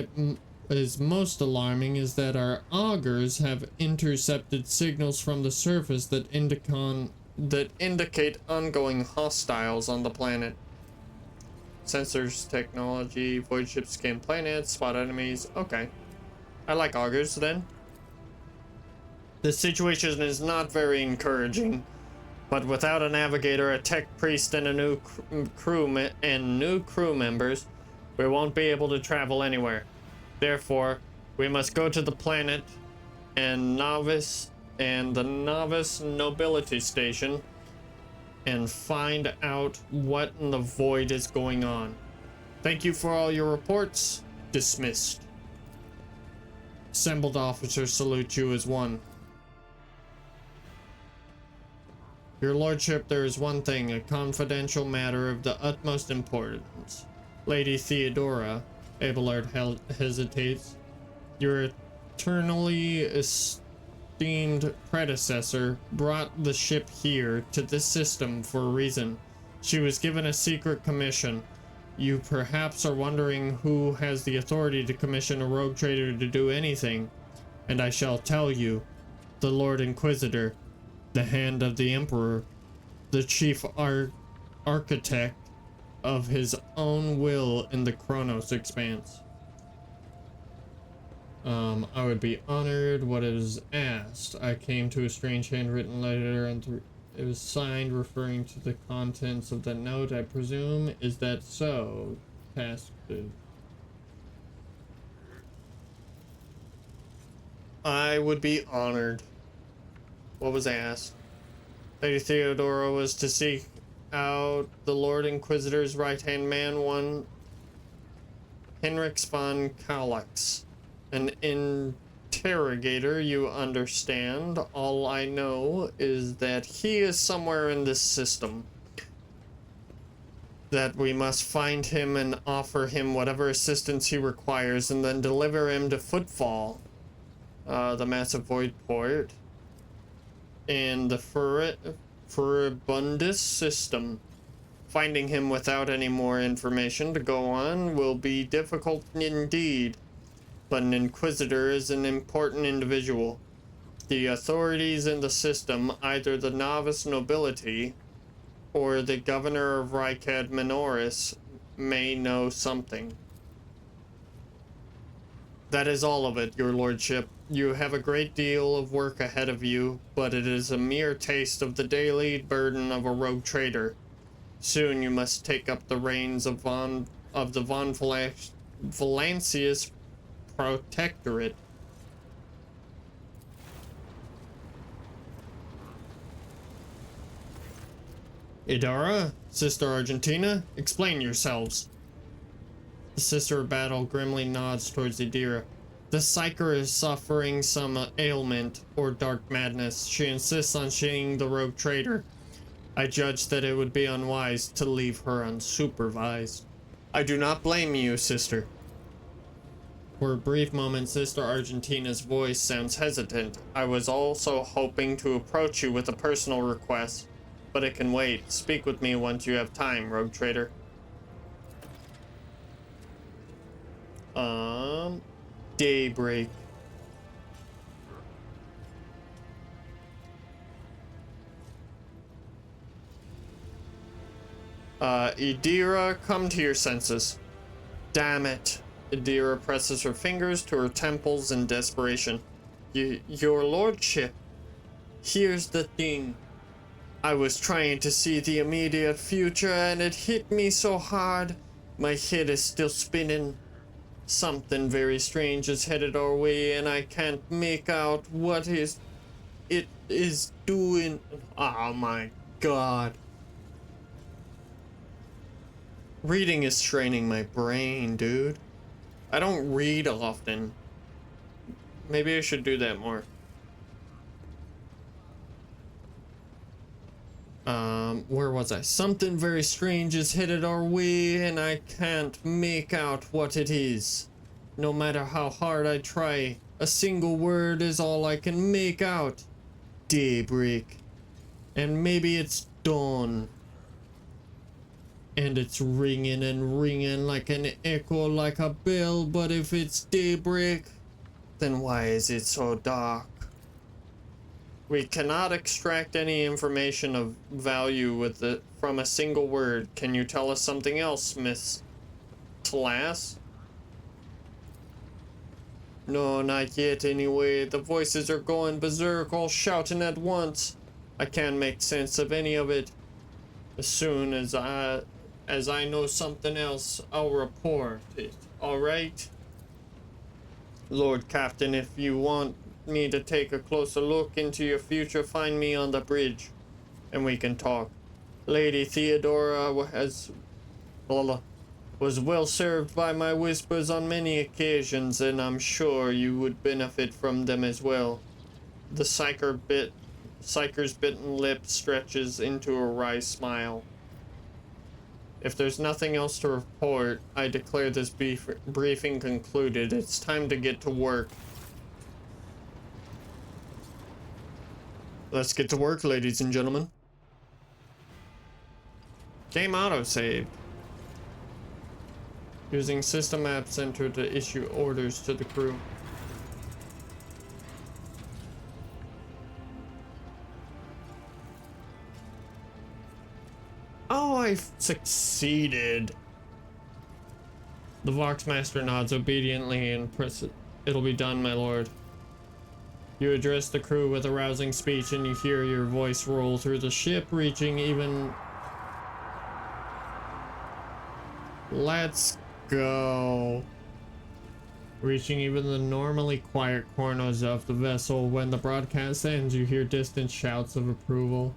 Speaker 1: is most alarming is that our augurs have intercepted signals from the surface that indicate ongoing hostiles on the planet. Sensors technology, void ships scan planets, spot enemies. Okay. I like augers then. The situation is not very encouraging, but without a navigator, a tech priest, and a new crew members, we won't be able to travel anywhere. Therefore, we must go to the planet and the novice nobility station and find out what in the void is going on. Thank you for all your reports. Dismissed. Assembled officers salute you as one. Your lordship, there is one thing, a confidential matter of the utmost importance. Lady Theodora, Abelard hesitates. Your eternally esteemed predecessor brought the ship here to this system for a reason. She was given a secret commission. You perhaps are wondering who has the authority to commission a rogue trader to do anything, and I shall tell you. The Lord Inquisitor, the hand of the Emperor, the chief architect of his own will in the Kronos expanse. I would be honored. What is asked? I came to a strange handwritten letter and it was signed referring to the contents of the note, I presume. Is that so? Task. I would be honored. What was asked? Lady Theodora was to seek out the Lord Inquisitor's right-hand man, one Henrik von Kallax. An interrogator, you understand. All I know is that he is somewhere in this system. That we must find him and offer him whatever assistance he requires and then deliver him to Footfall, the massive void port, in the Furibundus system. Finding him without any more information to go on will be difficult indeed. But an Inquisitor is an important individual. The authorities in the system, either the novice nobility or the governor of Rykad Minoris, may know something. That is all of it, your lordship. You have a great deal of work ahead of you, but it is a mere taste of the daily burden of a rogue trader. Soon you must take up the reins of the von Valancius Protectorate. Idara, Sister Argentina, explain yourselves. The Sister of Battle grimly nods towards Idira. The Psyker is suffering some ailment or dark madness. She insists on seeing the rogue trader. I judge that it would be unwise to leave her unsupervised. I do not blame you, sister. For a brief moment, Sister Argentina's voice sounds hesitant. I was also hoping to approach you with a personal request, but it can wait. Speak with me once you have time, rogue trader. Daybreak. Idira, come to your senses. Damn it. Idira presses her fingers to her temples in desperation. Your lordship, here's the thing. I was trying to see the immediate future and it hit me so hard. My head is still spinning. Something very strange is headed our way and I can't make out what it is doing. Oh my god. Reading is straining my brain, dude. I don't read often. Maybe I should do that more. Where was I? Something very strange is headed our way and I can't make out what it is. No matter how hard I try, a single word is all I can make out. Daybreak. And maybe it's dawn. And it's ringing and ringing like an echo, like a bell, but if it's daybreak, then why is it so dark? We cannot extract any information of value with it from a single word. Can you tell us something else, Miss Tlass? No, not yet anyway. The voices are going berserk, all shouting at once. I can't make sense of any of it. As soon as I know something else, I'll report it. All right? Lord Captain, if you want me to take a closer look into your future, find me on the bridge and we can talk. Lady Theodora was well served by my whispers on many occasions, and I'm sure you would benefit from them as well. The Psyker's bitten lip stretches into a wry smile. If there's nothing else to report, I declare this briefing concluded. It's time to get to work. Let's get to work, ladies and gentlemen. Game autosave. Using System App Center to issue orders to the crew. Oh, I've succeeded. The Voxmaster nods obediently and presses. It'll be done, my lord. You address the crew with a rousing speech and you hear your voice roll through the ship, reaching even... Let's go. Reaching even the normally quiet corners of the vessel. When the broadcast ends, you hear distant shouts of approval.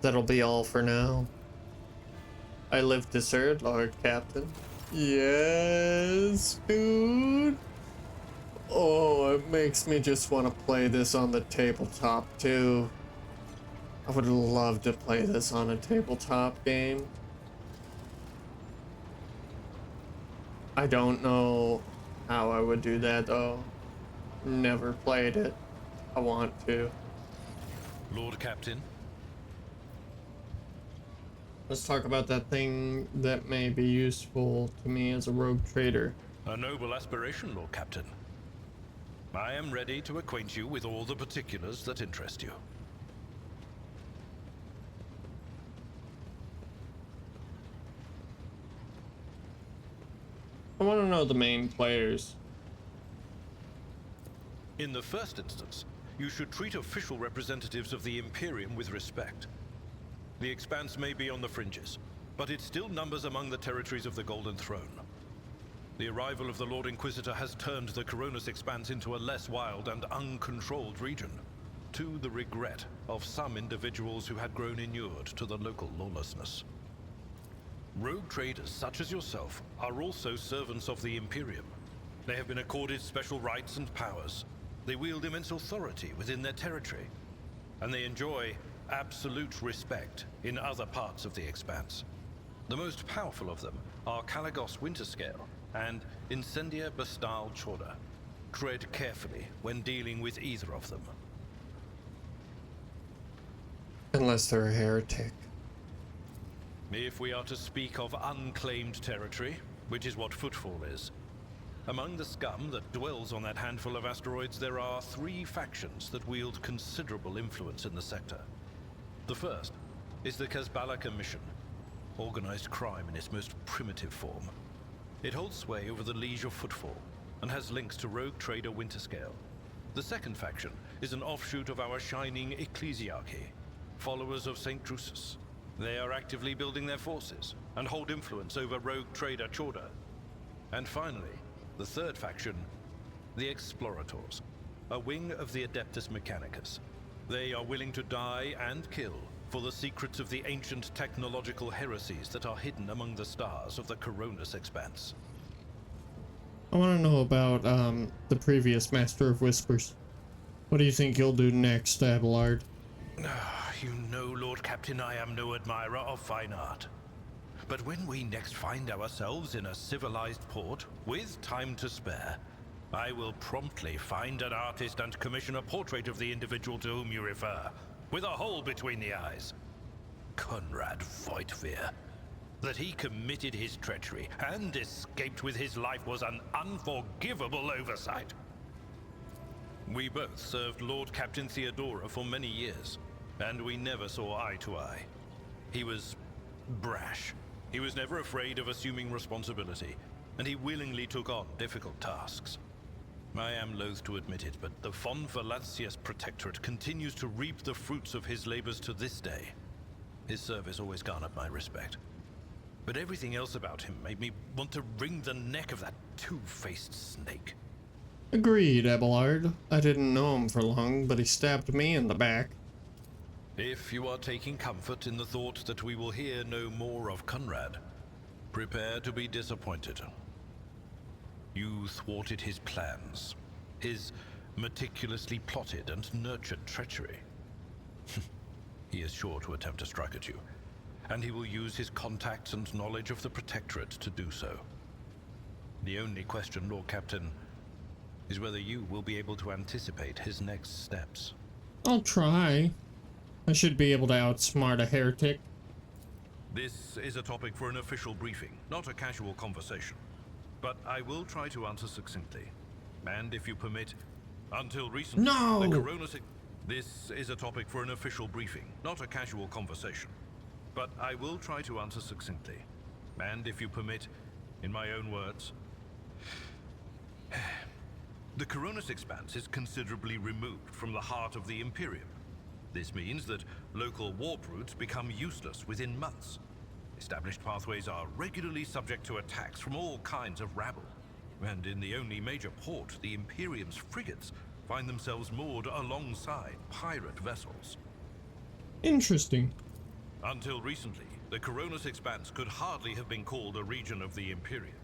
Speaker 1: That'll be all for now. I live to serve, Lord Captain. Yes, dude. Oh, it makes me just want to play this on the tabletop too. I would love to play this on a tabletop game. I don't know how I would do that though. Never played it. I want to.
Speaker 5: Lord Captain.
Speaker 1: Let's talk about that thing that may be useful to me as a rogue trader.
Speaker 5: A noble aspiration, Lord Captain. I am ready to acquaint you with all the particulars that interest you.
Speaker 1: I want to know the main players.
Speaker 5: In the first instance, you should treat official representatives of the Imperium with respect. The Expanse may be on the fringes, but it still numbers among the territories of the Golden Throne. The arrival of the Lord Inquisitor has turned the Coronis Expanse into a less wild and uncontrolled region, to the regret of some individuals who had grown inured to the local lawlessness. Rogue traders such as yourself are also servants of the Imperium. They have been accorded special rights and powers. They wield immense authority within their territory, and they enjoy absolute respect in other parts of the Expanse. The most powerful of them are Caligos Winterscale and Incendia Bastal Chorda. Tread carefully when dealing with either of them.
Speaker 1: Unless they're a heretic.
Speaker 5: If we are to speak of unclaimed territory, which is what Footfall is, among the scum that dwells on that handful of asteroids, there are 3 factions that wield considerable influence in the sector. The first is the Kazbala Commission, organized crime in its most primitive form. It holds sway over the Liege of Footfall and has links to rogue trader Winterscale. The second faction is an offshoot of our shining ecclesiarchy, followers of St. Drusus. They are actively building their forces and hold influence over rogue trader Chorda. And finally, the third faction, the Explorators, a wing of the Adeptus Mechanicus. They are willing to die and kill for the secrets of the ancient technological heresies that are hidden among the stars of the Coronis Expanse.
Speaker 1: I want to know about the previous Master of Whispers. What do you think you'll do next, Abelard?
Speaker 5: You know, Lord Captain, I am no admirer of fine art. But when we next find ourselves in a civilized port, with time to spare, I will promptly find an artist and commission a portrait of the individual to whom you refer, with a hole between the eyes. Conrad Voigtveer, That he committed his treachery and escaped with his life was an unforgivable oversight. We both served Lord Captain Theodora for many years, and we never saw eye to eye. He was brash. He was never afraid of assuming responsibility, and he willingly took on difficult tasks. I am loath to admit it, but the Von Valancius Protectorate continues to reap the fruits of his labors to this day. His service always garnered my respect. But everything else about him made me want to wring the neck of that two-faced snake.
Speaker 1: Agreed, Abelard. I didn't know him for long, but he stabbed me in the back.
Speaker 5: If you are taking comfort in the thought that we will hear no more of Conrad, prepare to be disappointed. You thwarted his plans, his meticulously plotted and nurtured treachery. He is sure to attempt to strike at you, and he will use his contacts and knowledge of the Protectorate to do so. The only question, Lord Captain, is whether you will be able to anticipate his next steps.
Speaker 1: I'll try. I should be able to outsmart a heretic.
Speaker 5: This is a topic for an official briefing, not a casual conversation. But I will try to answer succinctly. And if you permit, until recently,
Speaker 1: No!
Speaker 5: the Corona... This is a topic for an official briefing, not a casual conversation. But I will try to answer succinctly. And if you permit, in my own words... The Coronis Expanse is considerably removed from the heart of the Imperium. This means that local warp routes become useless within months. Established pathways are regularly subject to attacks from all kinds of rabble. And in the only major port, the Imperium's frigates find themselves moored alongside pirate vessels.
Speaker 1: Interesting.
Speaker 5: Until recently, the Coronis Expanse could hardly have been called a region of the Imperium.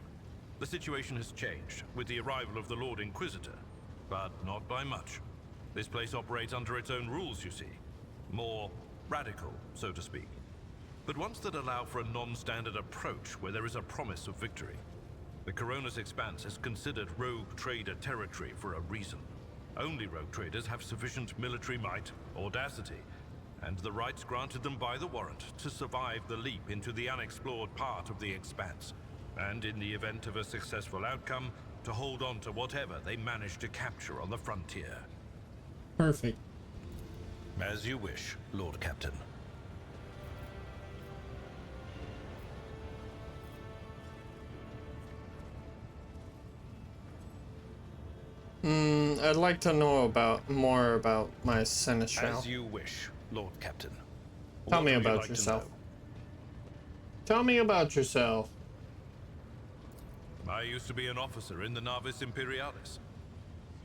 Speaker 5: The situation has changed with the arrival of the Lord Inquisitor, but not by much. This place operates under its own rules, you see. More radical, so to speak. But ones that allow for a non-standard approach where there is a promise of victory. The Coronis Expanse is considered rogue trader territory for a reason. Only rogue traders have sufficient military might, audacity, and the rights granted them by the warrant to survive the leap into the unexplored part of the Expanse, and in the event of a successful outcome, to hold on to whatever they manage to capture on the frontier.
Speaker 1: Perfect.
Speaker 5: As you wish, Lord Captain.
Speaker 1: I'd like to know more about my seneschal.
Speaker 5: As you wish, Lord Captain.
Speaker 1: Tell me
Speaker 5: What would you
Speaker 1: about
Speaker 5: like to
Speaker 1: yourself.
Speaker 5: know?
Speaker 1: Tell me about yourself.
Speaker 5: I used to be an officer in the Navis Imperialis.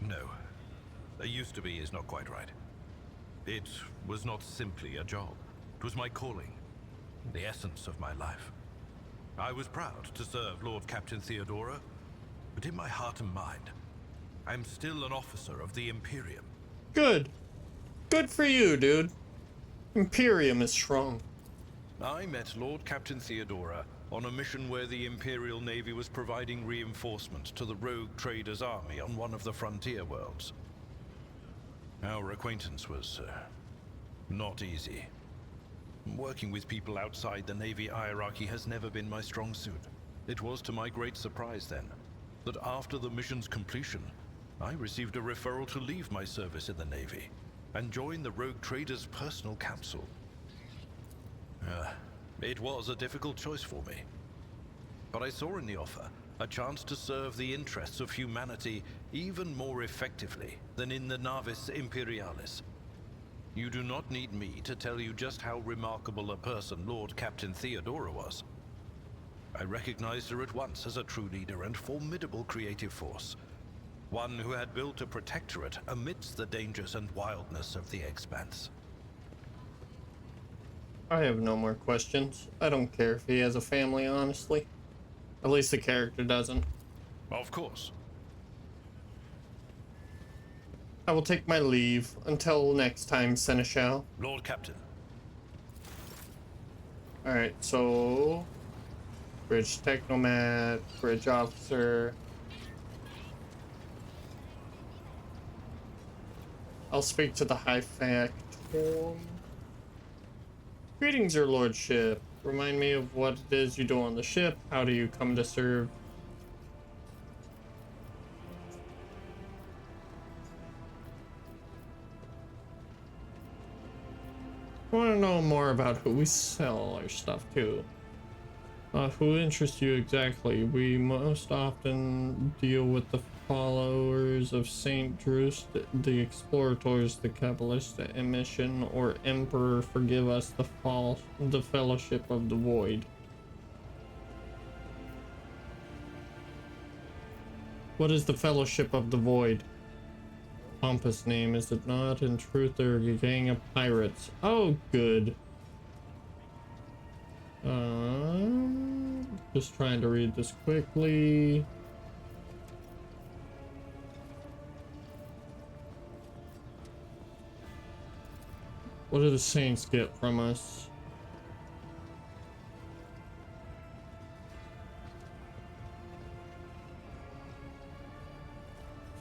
Speaker 5: No, a used to be is not quite right. It was not simply a job. It was my calling, the essence of my life. I was proud to serve Lord Captain Theodora, but in my heart and mind, I'm still an officer of the Imperium.
Speaker 1: Good. Good for you, dude. Imperium is strong.
Speaker 5: I met Lord Captain Theodora on a mission where the Imperial Navy was providing reinforcement to the rogue traders' army on one of the frontier worlds. Our acquaintance was not easy. Working with people outside the Navy hierarchy has never been my strong suit. It was to my great surprise then, that after the mission's completion, I received a referral to leave my service in the Navy and join the rogue traders' personal council. It was a difficult choice for me. But I saw in the offer a chance to serve the interests of humanity even more effectively than in the Navis Imperialis. You do not need me to tell you just how remarkable a person Lord Captain Theodora was. I recognized her at once as a true leader and formidable creative force. One who had built a protectorate amidst the dangers and wildness of the Expanse.
Speaker 1: I have no more questions. I don't care if he has a family, honestly. At least the character doesn't.
Speaker 5: Of course.
Speaker 1: I will take my leave. Until next time, Seneschal.
Speaker 5: Lord Captain.
Speaker 1: Alright, so... Bridge Technomat, Bridge Officer... I'll speak to the High Fact Form. Greetings, Your Lordship. Remind me of what it is you do on the ship. How do you come to serve? I want to know more about who we sell our stuff to. Who interests you exactly? We most often deal with the followers of Saint Druce, the explorators, the Kabbalists, the Emission, or Emperor, forgive us, the Fellowship of the Void. What is the Fellowship of the Void? Pompous name, is it not? In truth, they're a gang of pirates. Oh, good. Just trying to read this quickly. What do the saints get from us?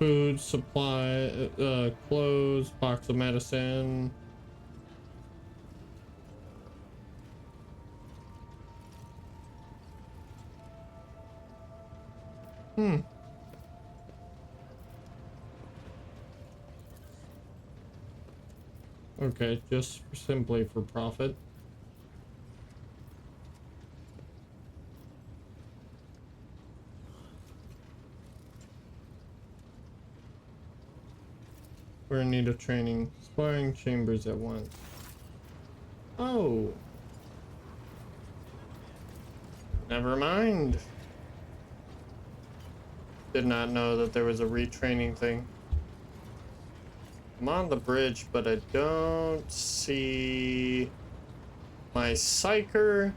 Speaker 1: Food, supply, clothes, box of medicine. Okay, just simply for profit. We're in need of training. Sparring chambers at once. Oh. Never mind. Did not know that there was a retraining thing. I'm on the bridge, but I don't see my Psyker,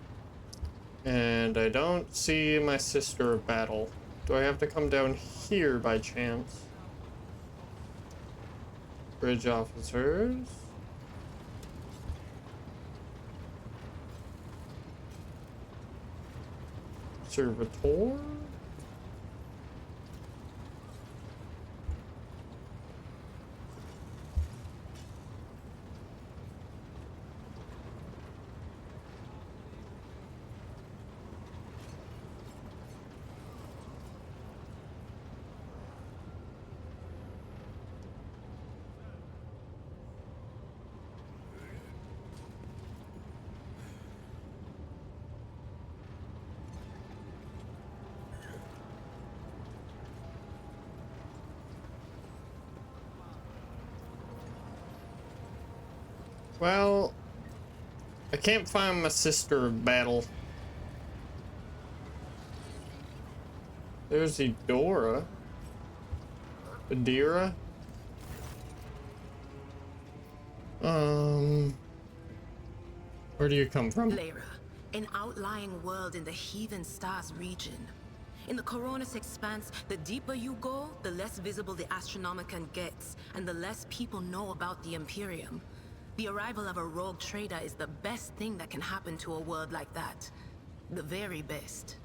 Speaker 1: and I don't see my Sister of Battle. Do I have to come down here by chance? Bridge officers. Servitor. Well, I can't find my Sister of Battle. There's Edora. Adira. Where do you come from?
Speaker 7: Lyra, an outlying world in the Heathen Stars region. In the Coronis expanse, the deeper you go, the less visible the Astronomicon gets, and the less people know about the Imperium. The arrival of a rogue trader is the best thing that can happen to a world like that. The very best.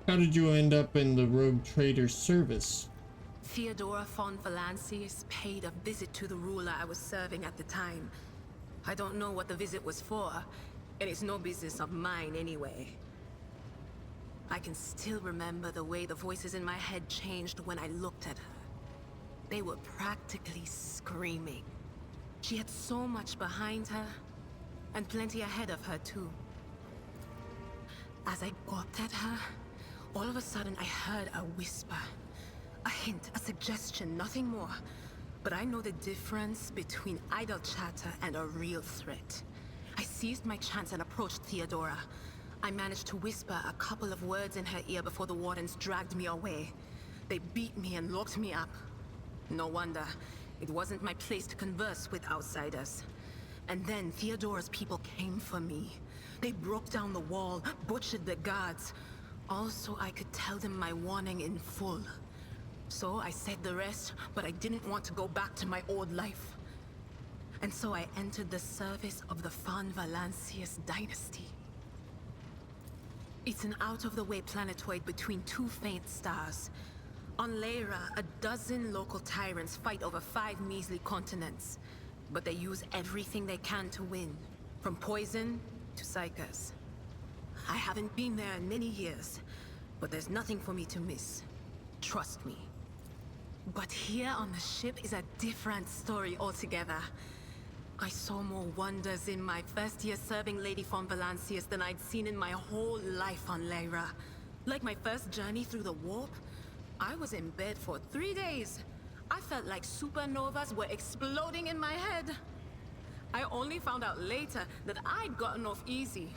Speaker 1: How did you end up in the rogue trader's service?
Speaker 7: Theodora von Valancius paid a visit to the ruler I was serving at the time. I don't know what the visit was for, and it's no business of mine anyway. I can still remember the way the voices in my head changed when I looked at her. They were practically screaming. She had so much behind her, and plenty ahead of her too. As I gawped at her, all of a sudden I heard a whisper. A hint, a suggestion, nothing more. But I know the difference between idle chatter and a real threat. I seized my chance and approached Theodora. I managed to whisper a couple of words in her ear before the wardens dragged me away. They beat me and locked me up. No wonder. It wasn't my place to converse with outsiders. And then Theodora's people came for me. They broke down the wall, butchered the guards. All so I could tell them my warning in full. So I said the rest, but I didn't want to go back to my old life. And so I entered the service of the von Valancius dynasty. It's an out-of-the-way planetoid between two faint stars. On Lyra, a dozen local tyrants fight over 5 measly continents. But they use everything they can to win. From poison to Psychers. I haven't been there in many years, but there's nothing for me to miss. Trust me. But here on the ship is a different story altogether. I saw more wonders in my first year serving Lady von Valancius than I'd seen in my whole life on Lyra. Like my first journey through the warp, I was in bed for 3 days. I felt like supernovas were exploding in my head. I only found out later that I'd gotten off easy.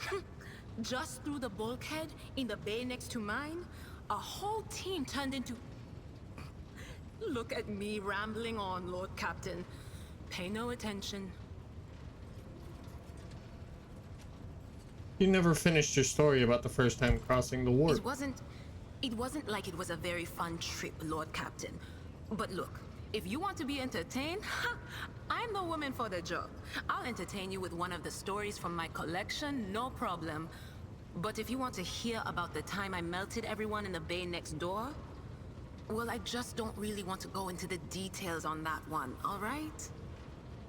Speaker 7: Just through the bulkhead in the bay next to mine, a whole team turned into... Look at me rambling on, Lord Captain. Pay no attention.
Speaker 1: You never finished your story about the first time crossing the warp.
Speaker 7: It wasn't like it was a very fun trip, Lord Captain. But look, if you want to be entertained, I'm the woman for the job. I'll entertain you with one of the stories from my collection, no problem. But if you want to hear about the time I melted everyone in the bay next door, well, I just don't really want to go into the details on that one, all right?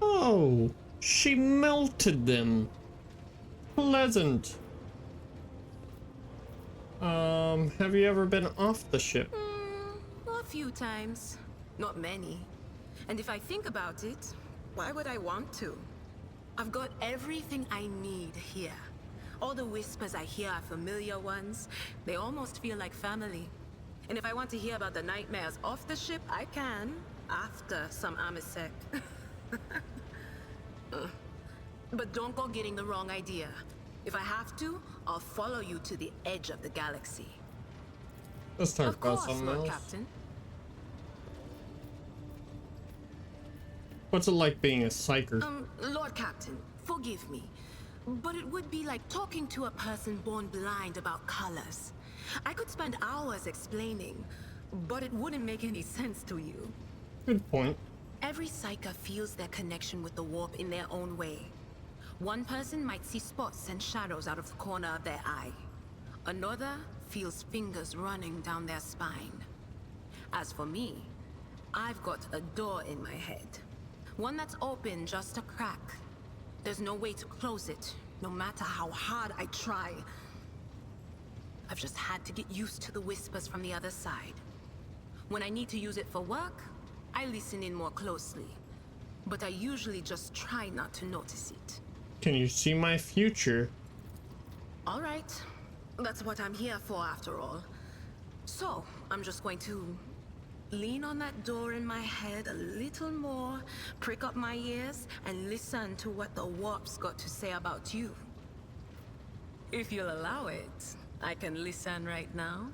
Speaker 1: Oh, she melted them. Pleasant. Have you ever been off the ship?
Speaker 7: A few times. Not many. And if I think about it, why would I want to? I've got everything I need here. All the whispers I hear are familiar ones. They almost feel like family. And if I want to hear about the nightmares off the ship, I can, after some Amisec. But don't go getting the wrong idea. If I have to, I'll follow you to the edge of the galaxy.
Speaker 1: Let's talk
Speaker 7: Of
Speaker 1: about
Speaker 7: course,
Speaker 1: something
Speaker 7: Lord
Speaker 1: else.
Speaker 7: Captain.
Speaker 1: What's it like being a psyker?
Speaker 7: Lord Captain, forgive me, but it would be like talking to a person born blind about colors. I could spend hours explaining, but it wouldn't make any sense to you.
Speaker 1: Good point.
Speaker 7: Every psyker feels their connection with the warp in their own way. One person might see spots and shadows out of the corner of their eye. Another feels fingers running down their spine. As for me, I've got a door in my head. One that's open just a crack. There's no way to close it, no matter how hard I try. I've just had to get used to the whispers from the other side. When I need to use it for work, I listen in more closely. But I usually just try not to notice it.
Speaker 1: Can you see my future?
Speaker 7: All right. That's what I'm here for, after all. So, I'm just going to lean on that door in my head a little more, prick up my ears, and listen to what the warp's got to say about you. If you'll allow it, I can listen right now.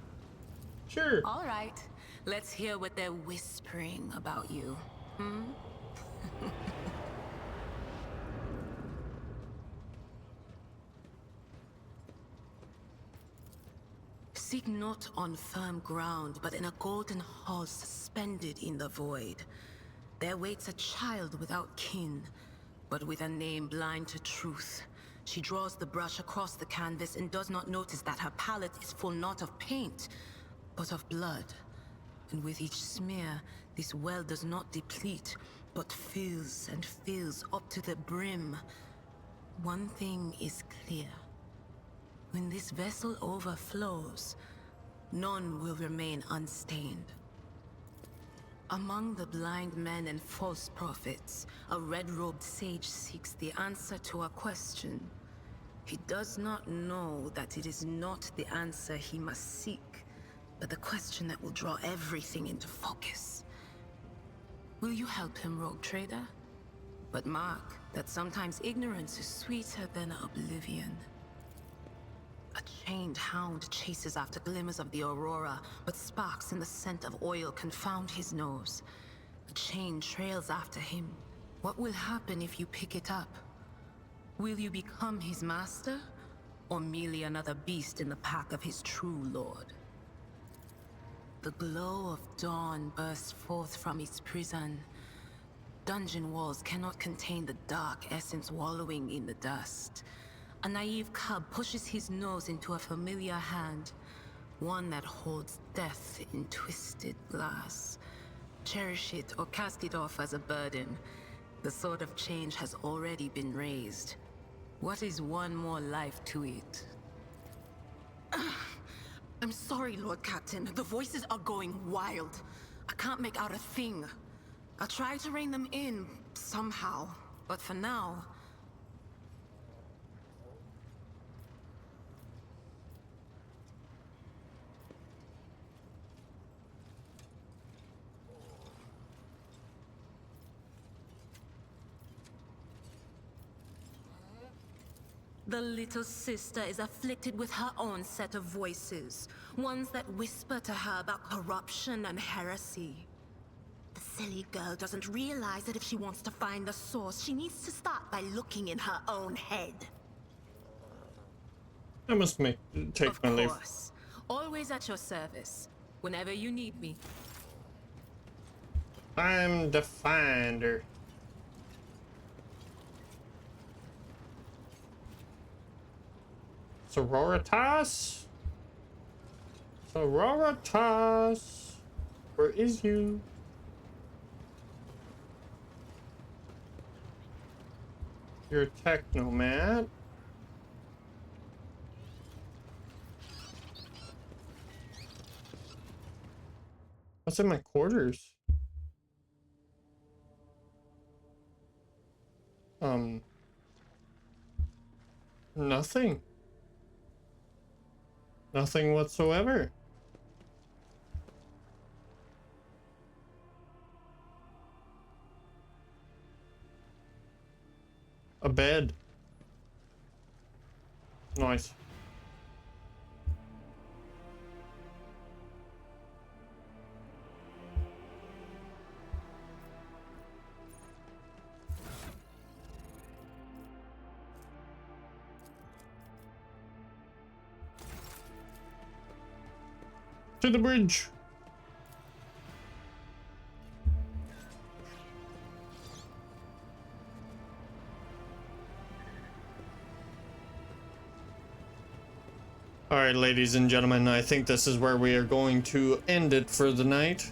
Speaker 1: Sure.
Speaker 7: All right. Let's hear what they're whispering about you. Seek not on firm ground, but in a golden hall suspended in the void. There waits a child without kin, but with a name blind to truth. She draws the brush across the canvas and does not notice that her palette is full not of paint, but of blood. And with each smear, this well does not deplete, but fills and fills up to the brim. One thing is clear. When this vessel overflows, none will remain unstained. Among the blind men and false prophets, a red-robed sage seeks the answer to a question. He does not know that it is not the answer he must seek, but the question that will draw everything into focus. Will you help him, Rogue Trader? But mark that sometimes ignorance is sweeter than oblivion. A chained hound chases after glimmers of the aurora, but sparks in the scent of oil confound his nose. A chain trails after him. What will happen if you pick it up? Will you become his master, or merely another beast in the pack of his true lord? The glow of dawn bursts forth from its prison. Dungeon walls cannot contain the dark essence wallowing in the dust. A naive cub pushes his nose into a familiar hand, one that holds death in twisted glass. Cherish it or cast it off as a burden. The sword of change has already been raised. What is one more life to it? I'm sorry, Lord Captain. The voices are going wild. I can't make out a thing. I'll try to rein them in, somehow. But for now... The little sister is afflicted with her own set of voices. Ones that whisper to her about corruption and heresy. The silly girl doesn't realize that if she wants to find the source, she needs to start by looking in her own head.
Speaker 1: I must take my leave.
Speaker 7: Of course. Always at your service. Whenever you need me.
Speaker 1: I'm the finder. Sororitas? Sororitas? Where is you? You're a technomat. What's in my quarters? Nothing. Nothing whatsoever. A bed. Nice. To the bridge. All right, ladies and gentlemen, I think this is where we are going to end it for the night.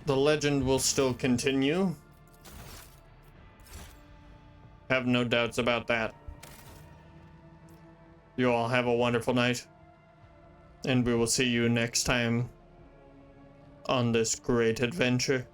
Speaker 1: The legend will still continue. Have no doubts about that. You all have a wonderful night. And we will see you next time on this great adventure.